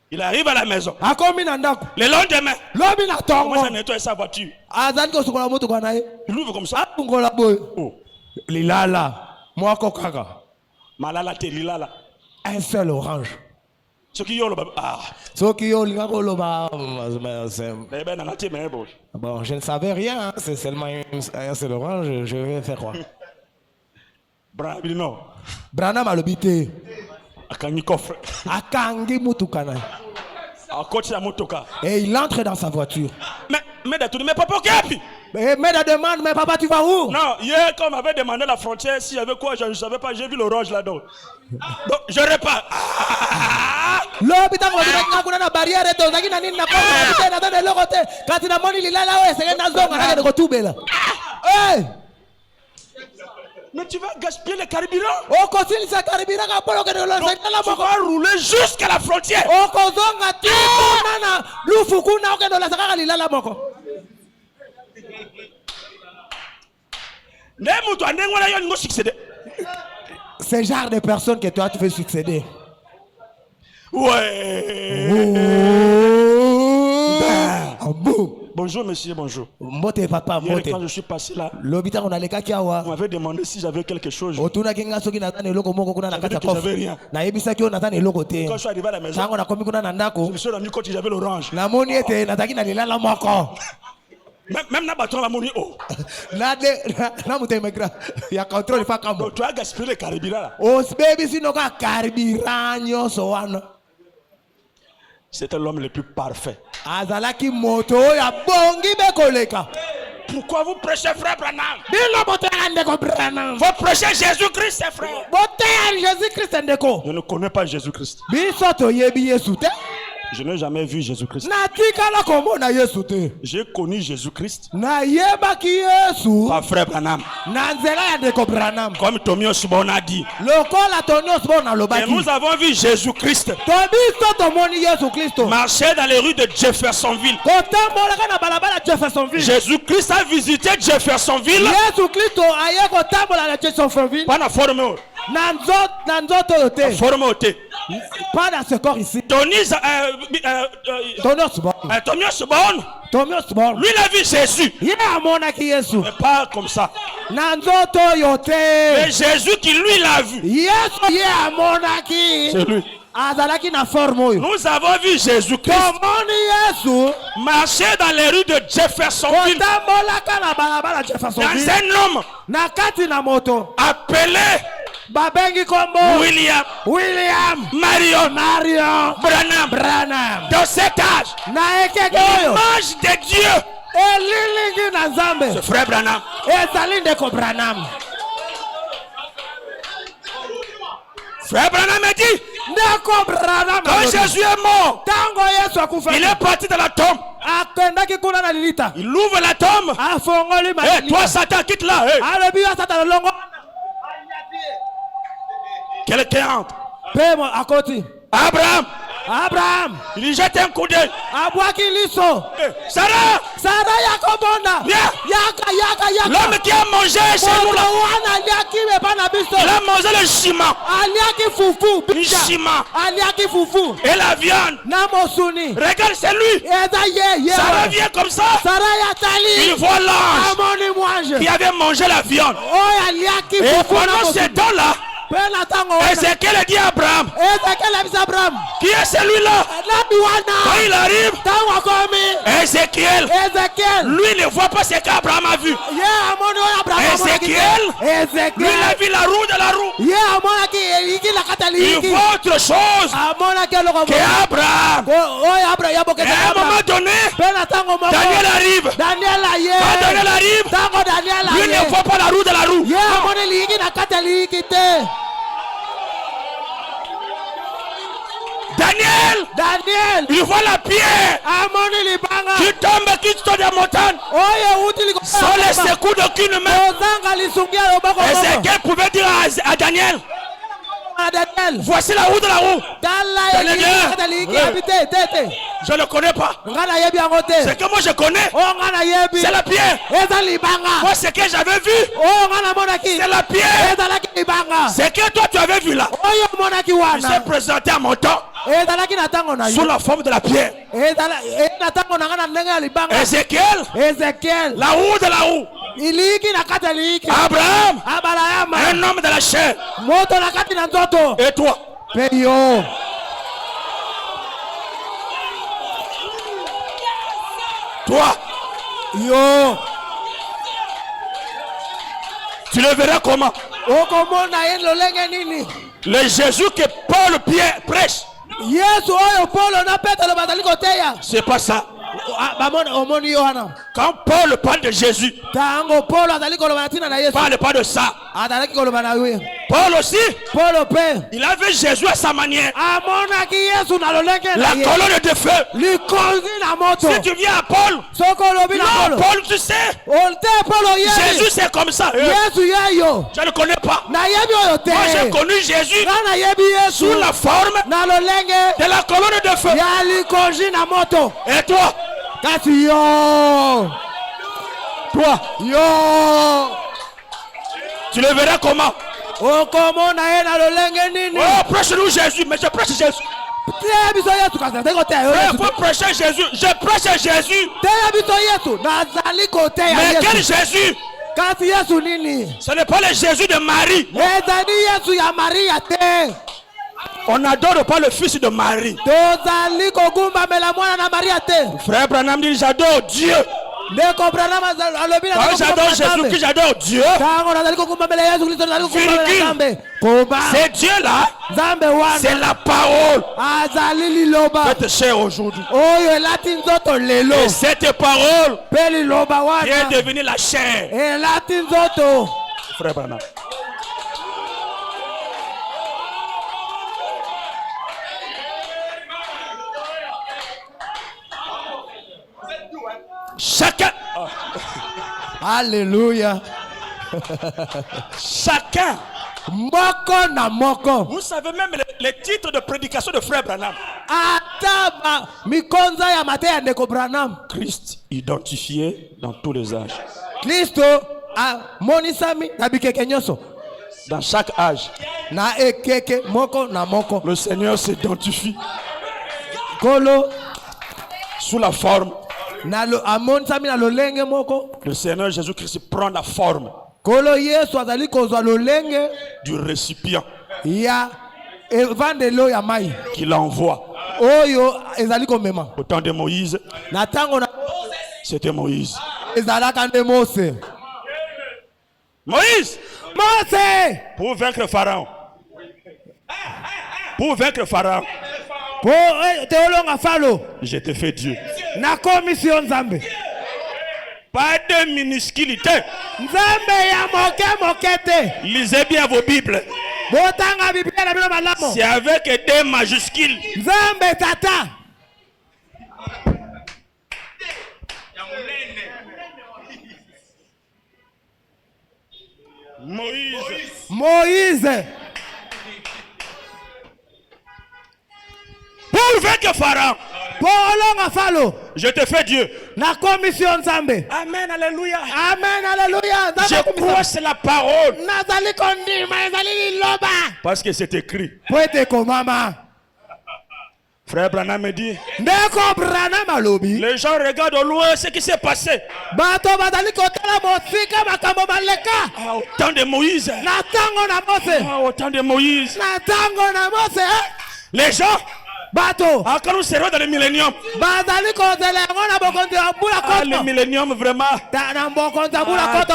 Il arrive à la maison. Le lendemain, il commence à nettoyer sa voiture. Il ouvre comme ça. Oh. Lilala. Moi, Kokaka. Malala te lilala. Un seul orange. Ce qui est bon, je ne savais rien. C'est seulement un seul orange. Je vais faire quoi? Branham a le bité. Akangi mutukana. Et il entre dans sa voiture. Mais papa, Mais la demande, mais papa, tu vas où? Non, hier, quand on m'avait demandé la frontière, s'il y avait quoi, je ne savais pas, j'ai vu l'orange là-dedans. Donc, je repars. L'hôpital, on a une barrière, on a une mais tu vas gaspiller le carburant. Tu vas rouler jusqu'à la frontière. C'est le genre de personnes que toi tu veux succéder. Ouais. Boum. Bonjour monsieur, bonjour. Mbote papa, hier, mbote. quand je suis passé là, on m'avait demandé si j'avais quelque chose. Je j'avais dit que j'avais rien. Quand je suis arrivé à la maison, je me suis rendu compte que j'avais l'orange. Même na bâton va mourir. Oh. Donc tu as gaspillé le carburant là. C'était l'homme le plus parfait. Pourquoi vous prêchez frère Branham? Vous prêchez Jésus-Christ, frère. Je ne connais pas Jésus-Christ. Je n'ai jamais vu Jésus-Christ. J'ai connu Jésus-Christ par frère Branham. Comme Tommy Osborne a dit. Et nous avons vu Jésus-Christ marcher dans les rues de Jeffersonville. Jésus-Christ a visité Jeffersonville. Pas dans Formeo. Pas dans ce corps ici. Tommy Osborne. Lui, il a vu Jésus. Mais pas comme ça. Mais Jésus qui lui l'a vu. C'est lui. Nous avons vu Jésus-Christ marcher dans les rues de Jeffersonville. Dans un homme appelé William Marion Branham. Dans cet âge, l'image de Dieu, c'est frère Branham. Frère Branham a dit, quand Jésus est mort, il est parti dans la tombe. Il ouvre la tombe. Et toi Satan, quitte là. Quelqu'un entre. Abraham. Il jette un coup d'œil. Sarah. Viens. L'homme qui a mangé chez nous là. Il a mangé le ciment. Et la viande. Regarde, c'est lui. Sarah vient comme ça. Il voit l'ange qui avait mangé la viande. Et pendant ce temps là, Ézéchiel dit à Abraham, qui est celui-là? Quand il arrive, Ézéchiel, lui ne voit pas ce qu'Abraham a vu. Ézéchiel, lui il a vu la roue de la roue. Il voit autre chose qu'Abraham. Et à un moment donné, Daniel arrive. Quand Daniel arrive, lui ne voit pas la roue de la roue. Daniel, il voit la pierre qui tombe de la montagne sans les secours d'aucune main. Ézéchiel pouvait dire à Daniel, voici la roue de la roue. Je ne connais pas. Ce que moi je connais, c'est la pierre. Moi ce que j'avais vu, c'est la pierre. Ce que toi tu avais vu là, il s'est présenté à mon temps sous la forme de la pierre. Ézéchiel, la roue de la roue. Abraham, un homme de la chair. Et toi? Toi, tu le verras comment? Le Jésus que Paul prêche, c'est pas ça. Quand Paul parle de Jésus, parle pas de ça. Paul aussi, il avait Jésus à sa manière. La colonne de feu. Si tu viens à Paul, non, Paul, tu sais, Jésus c'est comme ça. Je ne connais pas. Moi j'ai connu Jésus sous la forme de la colonne de feu. Et toi? Toi? Tu le verras comment? Oh, prêche-nous Jésus, mais je prêche Jésus. Il faut prêcher Jésus. Je prêche Jésus. Mais quel Jésus? Ce n'est pas le Jésus de Marie. On n'adore pas le fils de Marie. Frère Branham dit j'adore Dieu. Quand j'adore Jésus, j'adore Dieu. C'est Dieu là. C'est la parole. Faites chair aujourd'hui. Et cette parole qui est devenue la chair. Frère Branham. Chacun. Alléluia. Chacun. Moko na moko. Vous savez même les titres de prédication de Frère Branham. Ataba mikonza ya mate ya ndeko Branham. Christ identifié dans tous les âges. Kristo a monisami na bikeke nyoso. Dans chaque âge. Na ekeke moko na moko. Le Seigneur s'identifie. Kolo sous la forme. Le Seigneur Jésus-Christ prend la forme du récipient qu'il envoie. Au temps de Moïse, c'était Moïse. Moïse, pour vaincre Pharaon. Pour vaincre Pharaon. Je te fais Dieu. Pas de minusculité. Lisez bien vos Bibles. C'est avec des majuscules. Moïse. Pour vaincre Pharaon. Je te fais Dieu. Amen, alléluia. Amen, alléluia. Je crois c'est la parole. Parce que c'est écrit. Frère Branham me dit. Les gens regardent au loin ce qui s'est passé. Au temps de Moïse. Au temps de Moïse. Les gens. Quand nous serons dans le millénium. Le millénium vraiment.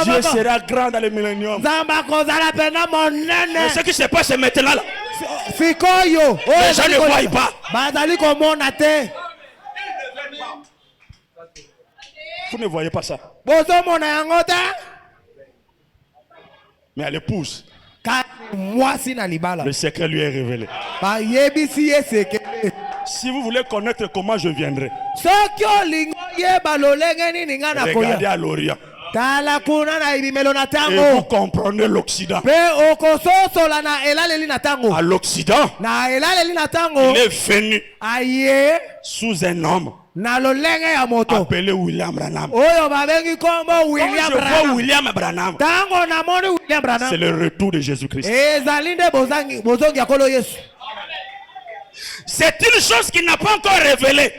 Dieu sera grand dans le millénium. Mais ce qui se passe maintenant là. Les gens ne voient pas. Vous ne voyez pas ça. Mais à l'épouse. Le secret lui est révélé. Si vous voulez connaître comment je viendrai, regardez à l'Orient. Et vous comprenez l'Occident. À l'Occident, il est venu sous un homme appelé William Branham. Quand je vois William Branham, c'est le retour de Jésus-Christ. C'est une chose qui n'a pas encore révélé.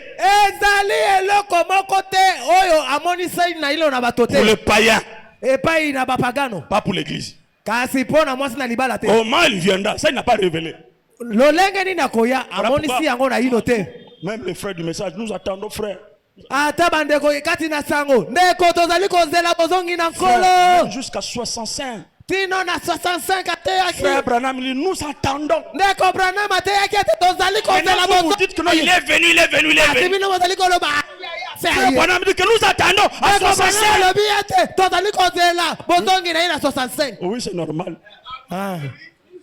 Pour le païen, pas pour l'église. Comment il viendra? Ça il n'a pas révélé. Même les frères du message, nous attendons frères. Jusqu'à 65. Frère Branham, nous attendons. Vous dites que non, il est venu. Branham dit que nous attendons à 65. Oui, c'est normal. Ah.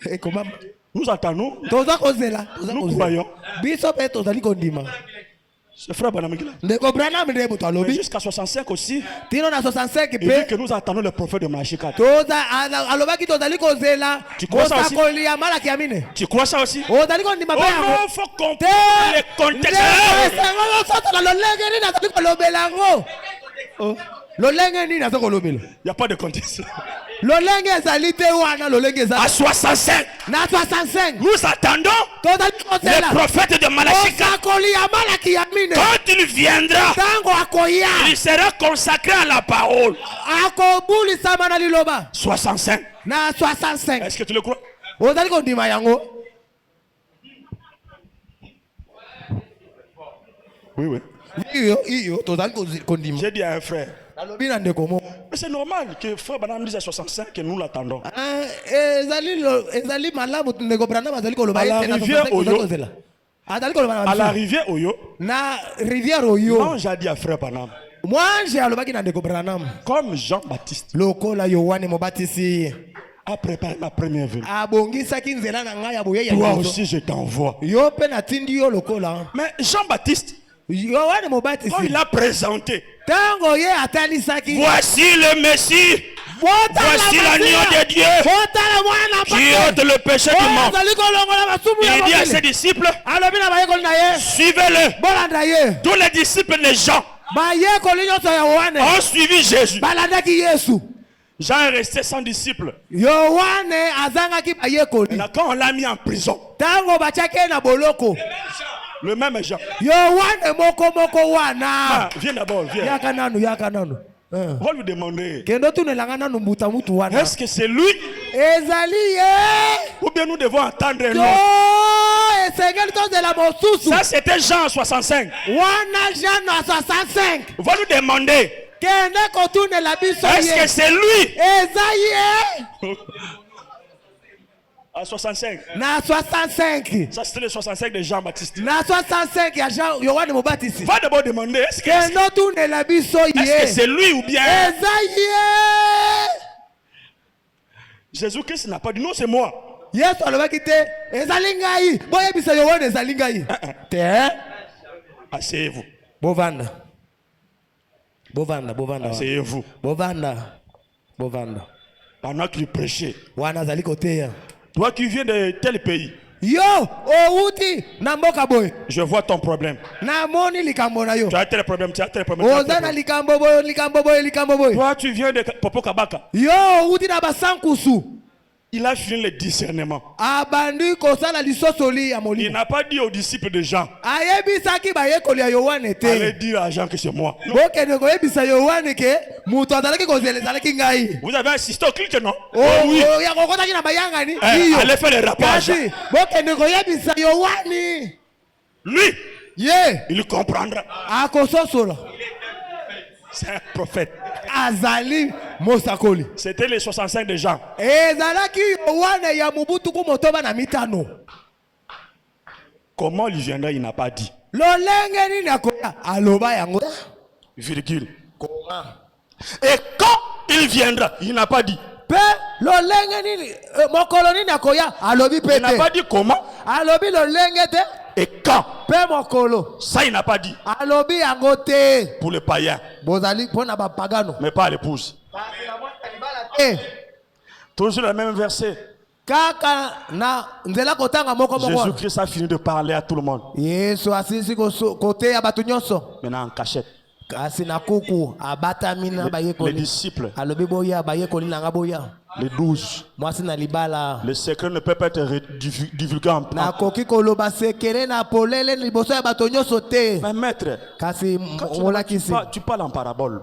Et comment? Nous attendons. Nous croyons. C'est frère Branham qui l'a. Mais jusqu'à 65 aussi. Il dit que nous attendons le prophète de Machikat. Tu crois ça aussi? Tu crois ça aussi? Oh non, il faut comprendre les contextes. Il n'y a pas de contexte. À 65, nous attendons le prophète de Malachi. Quand il viendra, il sera consacré à la parole. 65. Est-ce que tu le crois? Oui, oui. J'ai dit à un frère. Mais c'est normal que frère Branham dise à 65 que nous l'attendons. À la rivière Oyo. Non, j'ai dit à frère Branham. Comme Jean-Baptiste a préparé ma première venue. Toi aussi je t'envoie. Mais Jean-Baptiste, quand il a présenté, voici le Messie, voici l'agneau de Dieu qui ôte le péché du monde. Il dit à ses disciples, suivez-le. Tous les disciples de Jean ont suivi Jésus. Jean est resté sans disciple. Quand on l'a mis en prison, le même Jean. Viens d'abord, viens. On va lui demander, est-ce que c'est lui? Ou bien nous devons attendre un autre? Ça c'était Jean 65. On va nous demander, est-ce que c'est lui? À 65. Ça c'était le 65 de Jean-Baptiste. Va d'abord demander, est-ce que c'est lui ou bien Jésus-Christ n'a pas dit non, c'est moi. Asseyez-vous. Asseyez-vous. Pendant qu'il prêchait. Toi qui viens de tel pays. Je vois ton problème. Tu as tel problème, tu as tel problème. Toi tu viens de Popo Kabaka. Il a fini le discernement. Il n'a pas dit aux disciples de Jean, allez dire à Jean que c'est moi. Non. Vous avez assisté au culte, non? Oh oui. Allez faire le rapport à Jean. Lui, il comprendra. C'est un prophète. C'était les 65 de Jean. Comment il viendra, il n'a pas dit. Virgule. Et quand il viendra, il n'a pas dit. Il n'a pas dit comment. Et quand? Ça il n'a pas dit. Pour les païens. Mais pas l'épouse. Toujours le même verset. Jésus-Christ a fini de parler à tout le monde. Maintenant en cachette. Les disciples, les 12, le secret ne peut pas être divulgué en plan. Mais maître, quand tu parles en parabole.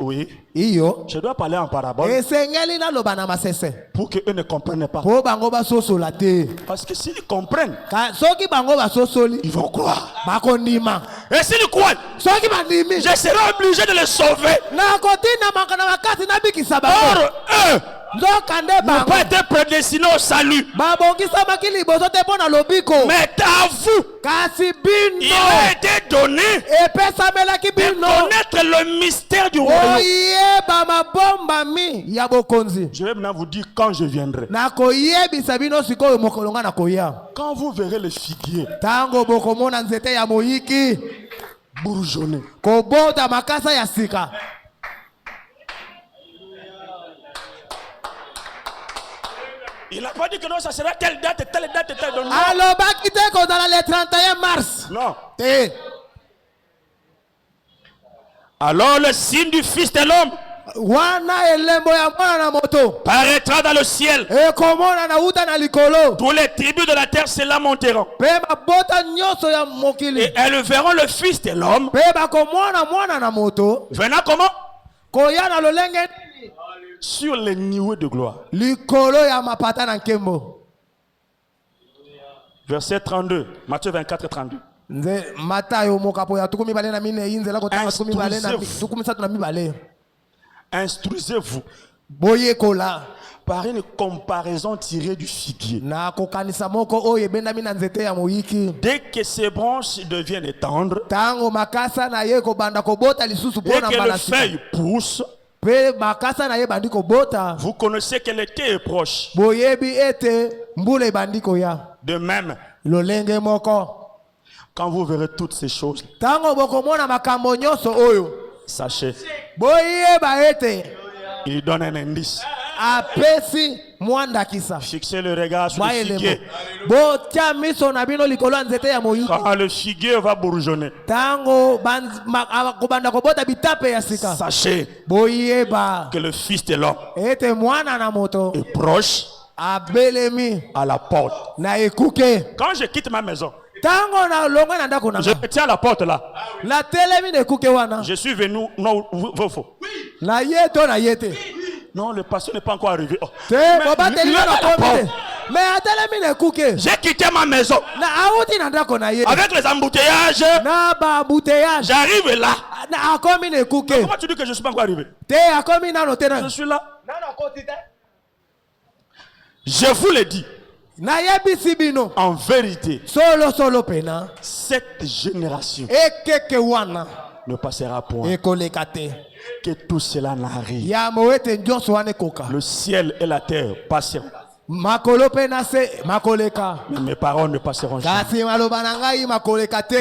Oui. Je dois parler en parabole pour qu'eux ne comprennent pas. Parce que s'ils comprennent, ils vont croire. Et s'ils croient, je serai obligé de les sauver. Or, eux n'ont pas été prédestinés au salut. Mais à vous, il a été donné de connaître le mystère du royaume. Je vais maintenant vous dire quand je viendrai. Quand vous verrez les figuiers bourgeonner, il n'a pas dit que non, ça sera telle date, telle date, telle date. Alors, le 31 mars. Non. Alors, le signe du Fils de l'homme paraîtra dans le ciel. Tous les tribus de la terre se lamenteront. Et elles verront le Fils de l'homme venant comment? Sur les nuées de gloire. Verset 32, Matthieu 24 et 32. Instruisez-vous par une comparaison tirée du figuier. Dès que ses branches deviennent tendres et que les feuilles poussent, vous connaissez que l'été est proche. De même, quand vous verrez toutes ces choses, sachez, il donne un indice. Fixez le regard sur le figuier. Quand le figuier va bourgeonner, sachez que le Fils de l'homme est proche à la porte. Quand je quitte ma maison, je me tiens à la porte là. Je suis venu. Non, faux. Non, le pasteur n'est pas encore arrivé. Oh. J'ai quitté ma maison. Avec les embouteillages, j'arrive là. Comment tu dis que je ne suis pas encore arrivé? Je suis là. Je vous le dis. En vérité, cette génération ne passera point. Que tout cela n'arrive. Le ciel et la terre passeront. Mais mes paroles ne passeront jamais.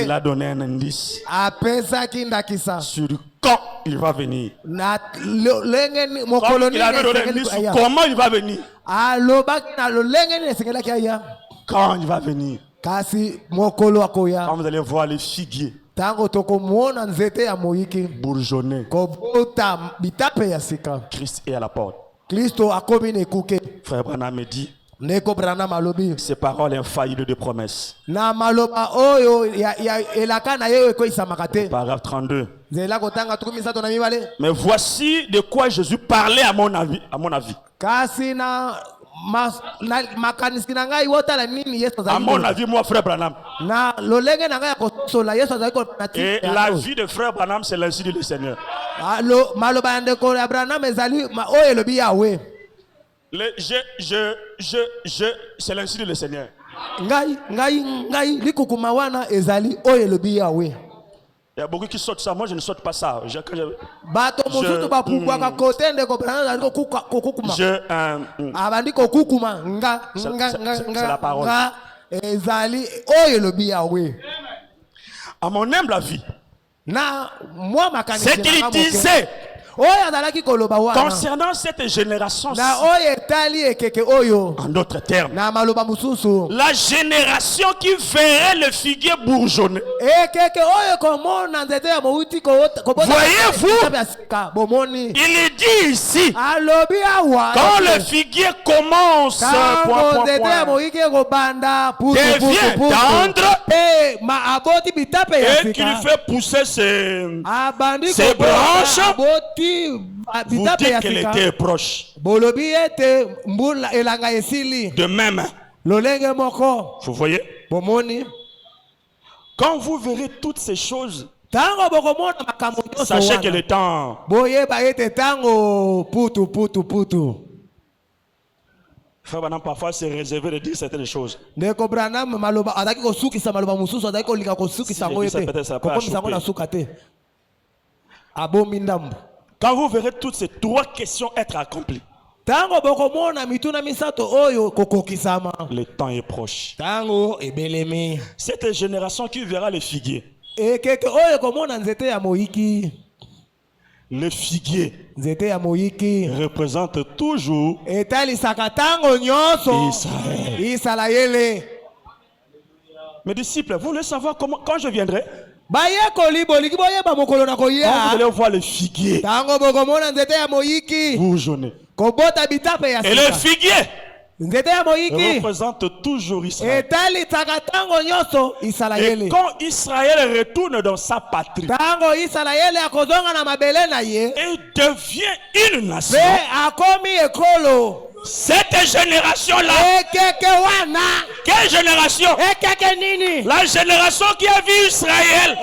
Il a donné un indice sur quand il va venir. Il a donné un indice sur comment il va venir. Quand il va venir. Quand vous allez voir les figuiers bourgeonner, Christ est à la porte. Frère Branham me dit ces paroles infaillibles de promesses. Paragraphe 32. Mais voici de quoi Jésus parlait à mon avis. À mon avis, moi, frère Branham. Et la vie de frère Branham, c'est l'ainsi dit le Seigneur. C'est l'ainsi dit le Seigneur. Il y a beaucoup qui sautent ça. Moi, je ne saute pas ça. C'est la parole. À mon humble avis, c'est qu'il disait concernant cette génération, en d'autres termes, la génération qui verrait le figuier bourgeonner. Voyez-vous, il dit ici, quand le figuier commence devient tendre et qu'il fait pousser ses branches, vous dites qu'elle était proche. De même, vous voyez, quand vous verrez toutes ces choses, sachez que le temps Frère Branham parfois c'est réservé de dire certaines choses. Si j'ai dit ça, peut-être ça peut choquer. Quand vous verrez toutes ces 3 questions être accomplies, le temps est proche. Cette génération qui verra les figuiers. Le figuier représente toujours Israël. Mes disciples, vous voulez savoir comment, quand je viendrai? Quand vous allez voir le figuier, vous jeûnez. Et le figuier représente toujours Israël. Et quand Israël retourne dans sa patrie et devient une nation, cette génération-là, quelle génération? La génération qui a vu Israël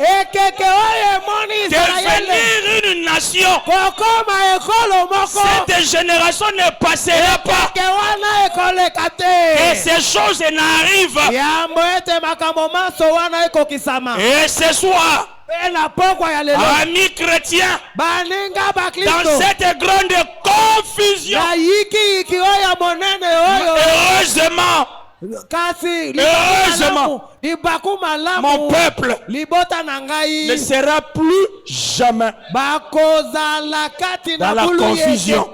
devenir une nation. Cette génération ne passera pas. Et ces choses n'arrivent. Et ce soir, amis chrétiens, dans cette grande confusion, heureusement, mon peuple ne sera plus jamais dans la confusion.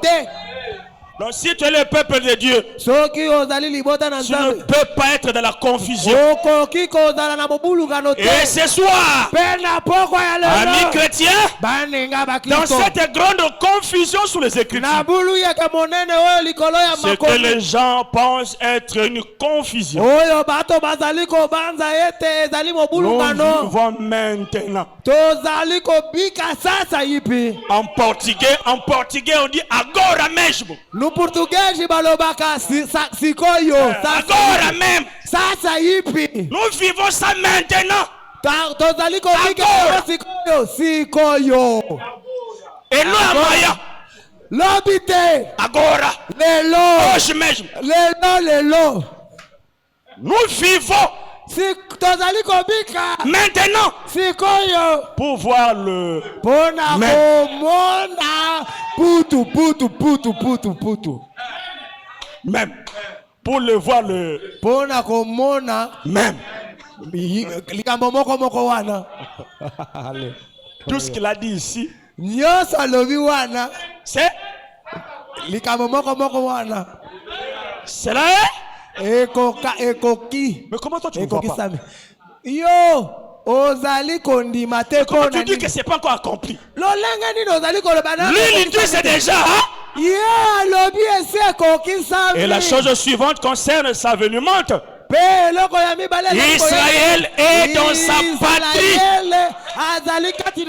Donc si tu es le peuple de Dieu, tu ne peux pas être dans la confusion. Et ce soir, amis chrétiens, dans cette grande confusion sous les Écritures, ce que les gens pensent être une confusion, nous vivons maintenant. En portugais on dit agora mesmo. Portugais balobaka sikoyo agora même. Nous vivons ça maintenant. Sikoyo. Et nous amaya. L'obité. Agora. Lelo. Nous vivons maintenant pour voir le même pour le voir le même. Tout ce qu'il a dit ici, c'est cela est. Mais comment toi tu ne vois pas? Comment tu dis que c'est pas encore accompli? Lui il dit c'est déjà. Et la chose suivante concerne sa venue monte. Israël est dans sa patrie.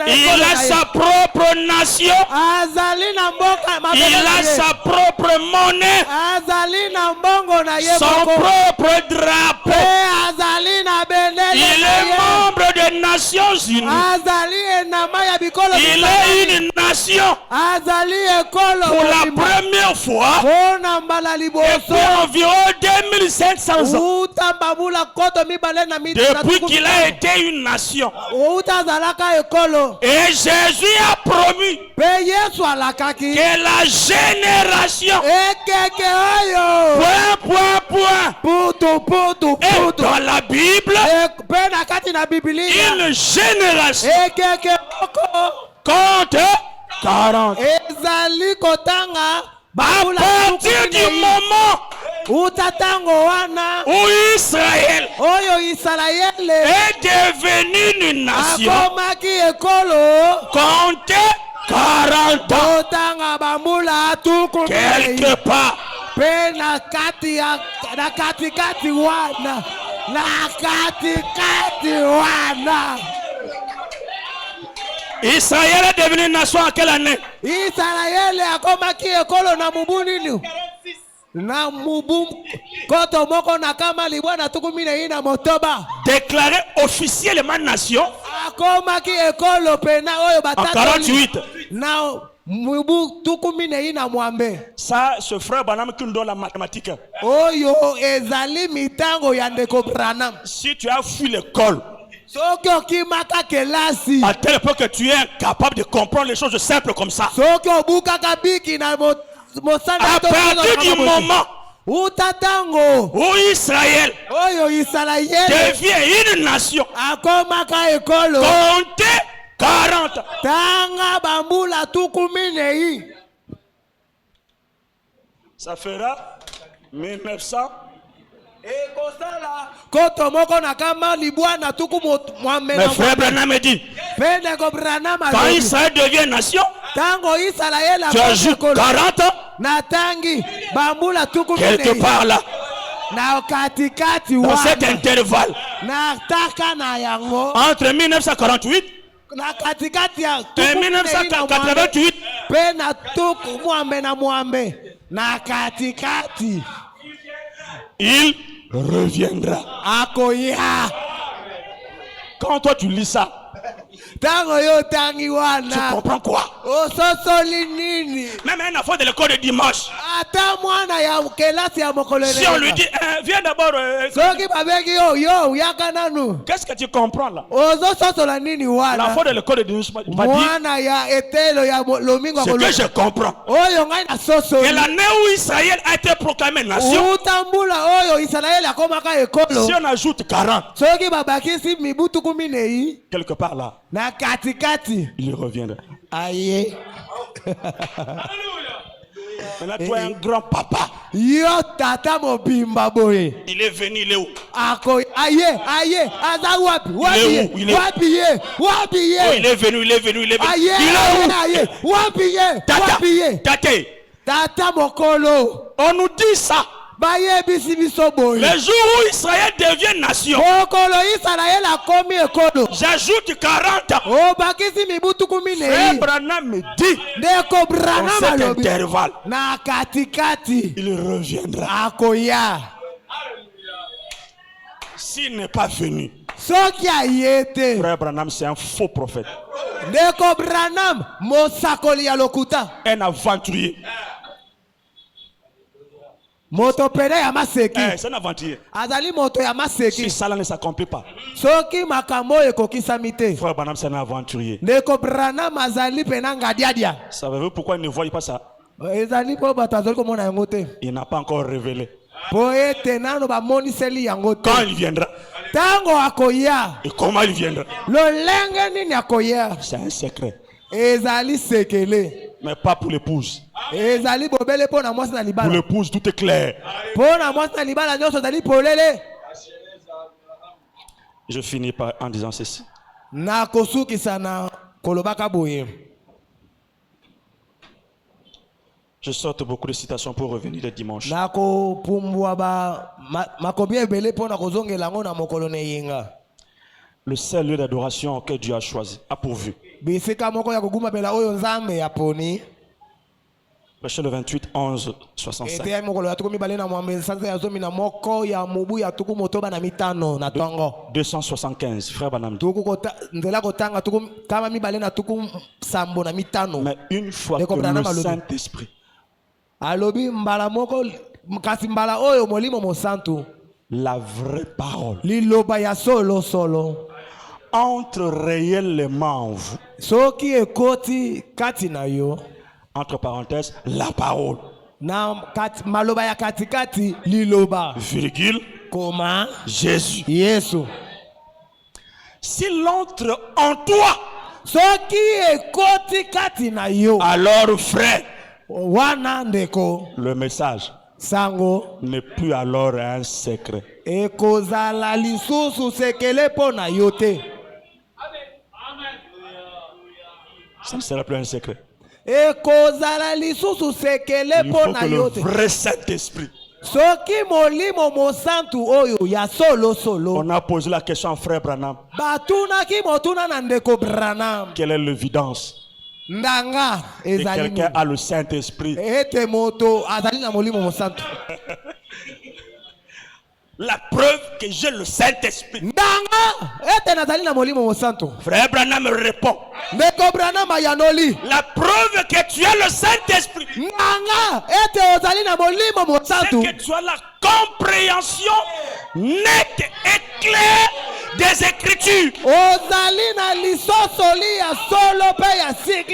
Il a sa propre nation. Il a sa propre monnaie. Son propre drapeau. Il est membre des Nations Unies. Il est une nation. Pour la première fois depuis environ 2500 ans. Depuis qu'il a été une nation. Et Jésus a promis que la génération et dans la Bible une génération compte 40. À partir du moment où Israël est devenu une nation, comptez 40 ans. Quelque part. Israël est devenu une nation à quelle année? Déclaré officiellement nation en 48. Ça, ce frère Branham qui nous donne la mathématique. Si tu as fui l'école, à telle époque que tu es incapable de comprendre les choses simples comme ça, à partir du moment où Israël devient une nation, comptez 40. Ça fera 1900. Mais frère Branham dit, quand Israël devient nation, tu ajoutes 40 ans quelque part là, dans cet intervalle entre 1948 et 1988, il reviendra. Quand toi tu lis ça, tu comprends quoi? Même un enfant de l'école de dimanche, si on lui dit viens d'abord, qu'est-ce que tu comprends là? L'enfant de l'école de dimanche m'a dit, ce que je comprends, et l'année où Israël a été proclamé nation, si on ajoute 40 quelque part là, il reviendra. Aïe. Maintenant, toi un grand papa. Il est venu, il est où? Il est venu. Il est où? Tata. On nous dit ça. Le jour où Israël devient nation, j'ajoute 40 ans. Frère Branham me dit, dans cet intervalle, il reviendra. S'il n'est pas venu, frère Branham, c'est un faux prophète. Un aventurier. C'est un aventurier. Si cela ne s'accomplit pas, frère Branham, c'est un aventurier. Savez-vous pourquoi il ne voit pas ça? Il n'a pas encore révélé. Quand il viendra, et comment il viendra, c'est un secret. Mais pas pour l'épouse. Pour l'épouse, tout est clair. Je finis en disant ceci. Je sorte beaucoup de citations pour revenir le dimanche. Le seul lieu d'adoration que Dieu a choisi, a pourvu. Verset le 28, 11, 65. 275, frère Branham. Mais une fois que le Saint-Esprit la vraie parole entre réellement en vous, entre parenthèses, la parole, virgule, Jésus. S'il entre en toi, alors frère, le message n'est plus alors un secret. Ça ne sera plus un secret. Il faut que le vrai Saint-Esprit. On a posé la question à frère Branham. Quelle est l'évidence? Et quelqu'un a le La preuve que j'ai le Saint-Esprit. Frère Branham répond. La preuve que tu as le Saint-Esprit. C'est que tu as la compréhension nette et claire des Écritures.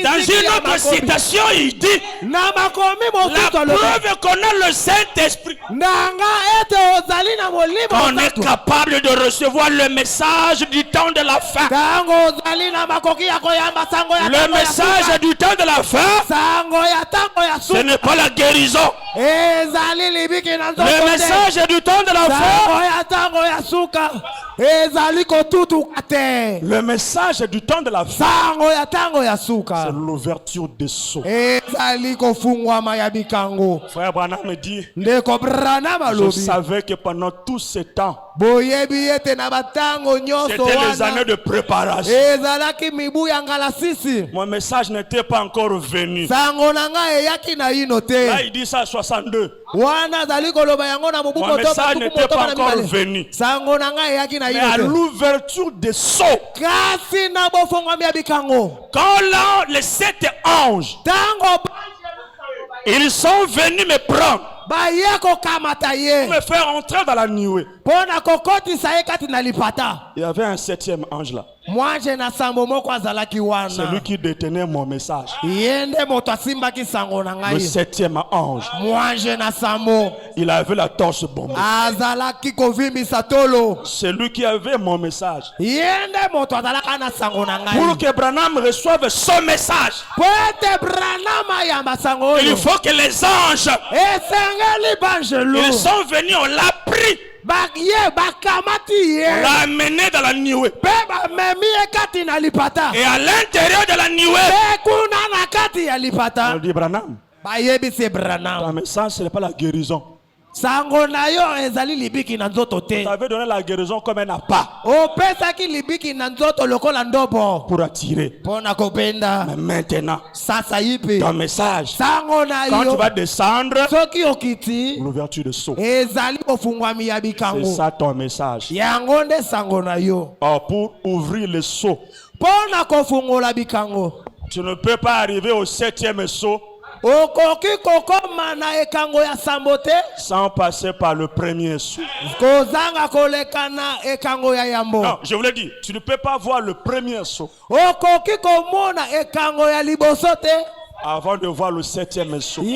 Dans une autre citation, il dit la preuve qu'on a le Saint-Esprit. On est capable de recevoir le message du temps de la fin. Le message du temps de la fin, ce n'est pas la guérison. Le message du temps de la fin, le message du temps de la fin, c'est l'ouverture des sceaux. Frère Branham me dit, je savais que pendant tout ce temps, c'était les années de préparation. Mon message n'était pas encore venu. Là, il dit ça à 62. Mon message n'était pas encore venu. Mais à l'ouverture des sceaux, quand là, les 7 anges, ils sont venus me prendre pour me faire entrer dans la nuée. Il y avait un 7e ange là. C'est lui qui détenait mon message. Le 7e ange. Il avait la torche bombée. C'est lui qui avait mon message. Pour que Branham reçoive son message, il faut que les anges, ils sont venus, on l'a pris. On l'a amené dans la nuée. Et à l'intérieur de la nuée, on dit Branham, ton message, ce n'est pas la guérison. Tu avais donné la guérison comme un appât pour attirer. Mais maintenant, ton message, quand tu vas descendre, l'ouverture de sceaux, c'est ça ton message. Or, pour ouvrir le sceau, tu ne peux pas arriver au 7e sceau sans passer par le premier sceau. Non, je vous l'ai dit, tu ne peux pas voir le premier sceau avant de voir le 7e sceau. C'est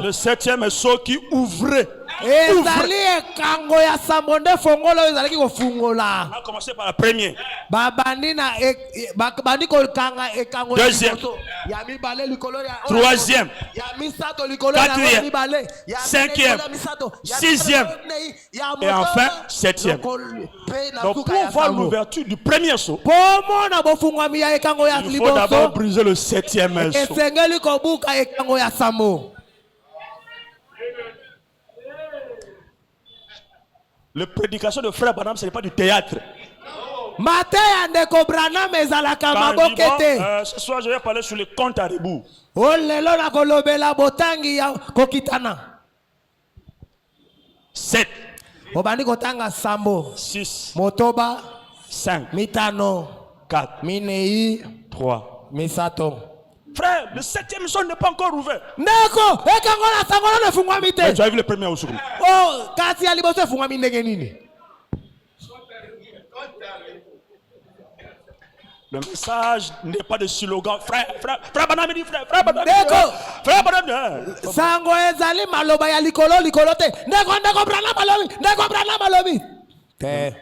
le 7e sceau qui ouvrait. On a commencé par la première. Deuxième. Troisième. Quatrième. Cinquième. Sixième. Et enfin, 7e. Donc pour voir l'ouverture du premier sceau, il faut d'abord briser le 7e sceau. La prédication de Frère Branham, ce n'est pas du théâtre. Ce soir, je vais parler sur le compte à rebours. 7, 6, 5, 4, 3. Frère, le 7e son n'est pas encore ouvert. Mais tu as vu le premier au secours. Le message n'est pas de slogan. Frère Branham dit frère Branham. Frère Branham.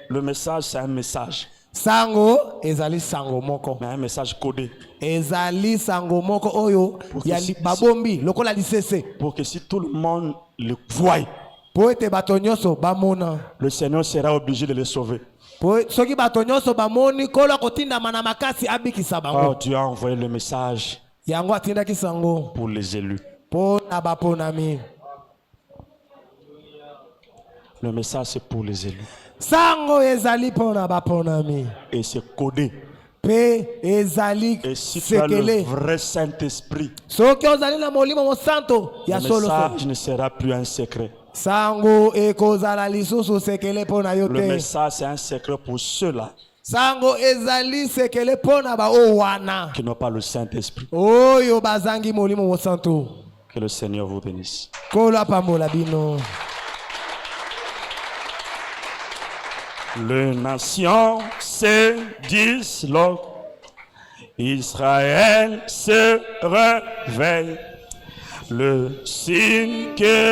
Le message, c'est un message. Sango ezali sango moko. Mais un message codé. Ezali sango moko oyo yali babombi lokola lisese. Pour que si tout le monde le voie, poete batonyoso bamona, le Seigneur sera obligé de les sauver. Soki batonyoso bamoni kola kotinda mana makasi abikisa bango. Oh, Dieu a envoyé le message yango atinda kisango pour les élus. Pona baponami. Le message c'est pour les élus. Sango ezali pona baponami. Et c'est codé. Pe ezali. Et si tu as le vrai Saint-Esprit, soki ozali na molimo mo santo ya solo, le message ne sera plus un secret. Sango ekozala lisusu sekele pona yote. Le message c'est un secret pour ceux-là Sango ezali sekele pona ba owana qui n'ont pas le Saint-Esprit. Oyo bazangi molimo mo santo. Que le Seigneur vous bénisse. Kola pambola bino. Les nations se disloquent. Israël se réveille. Le signe que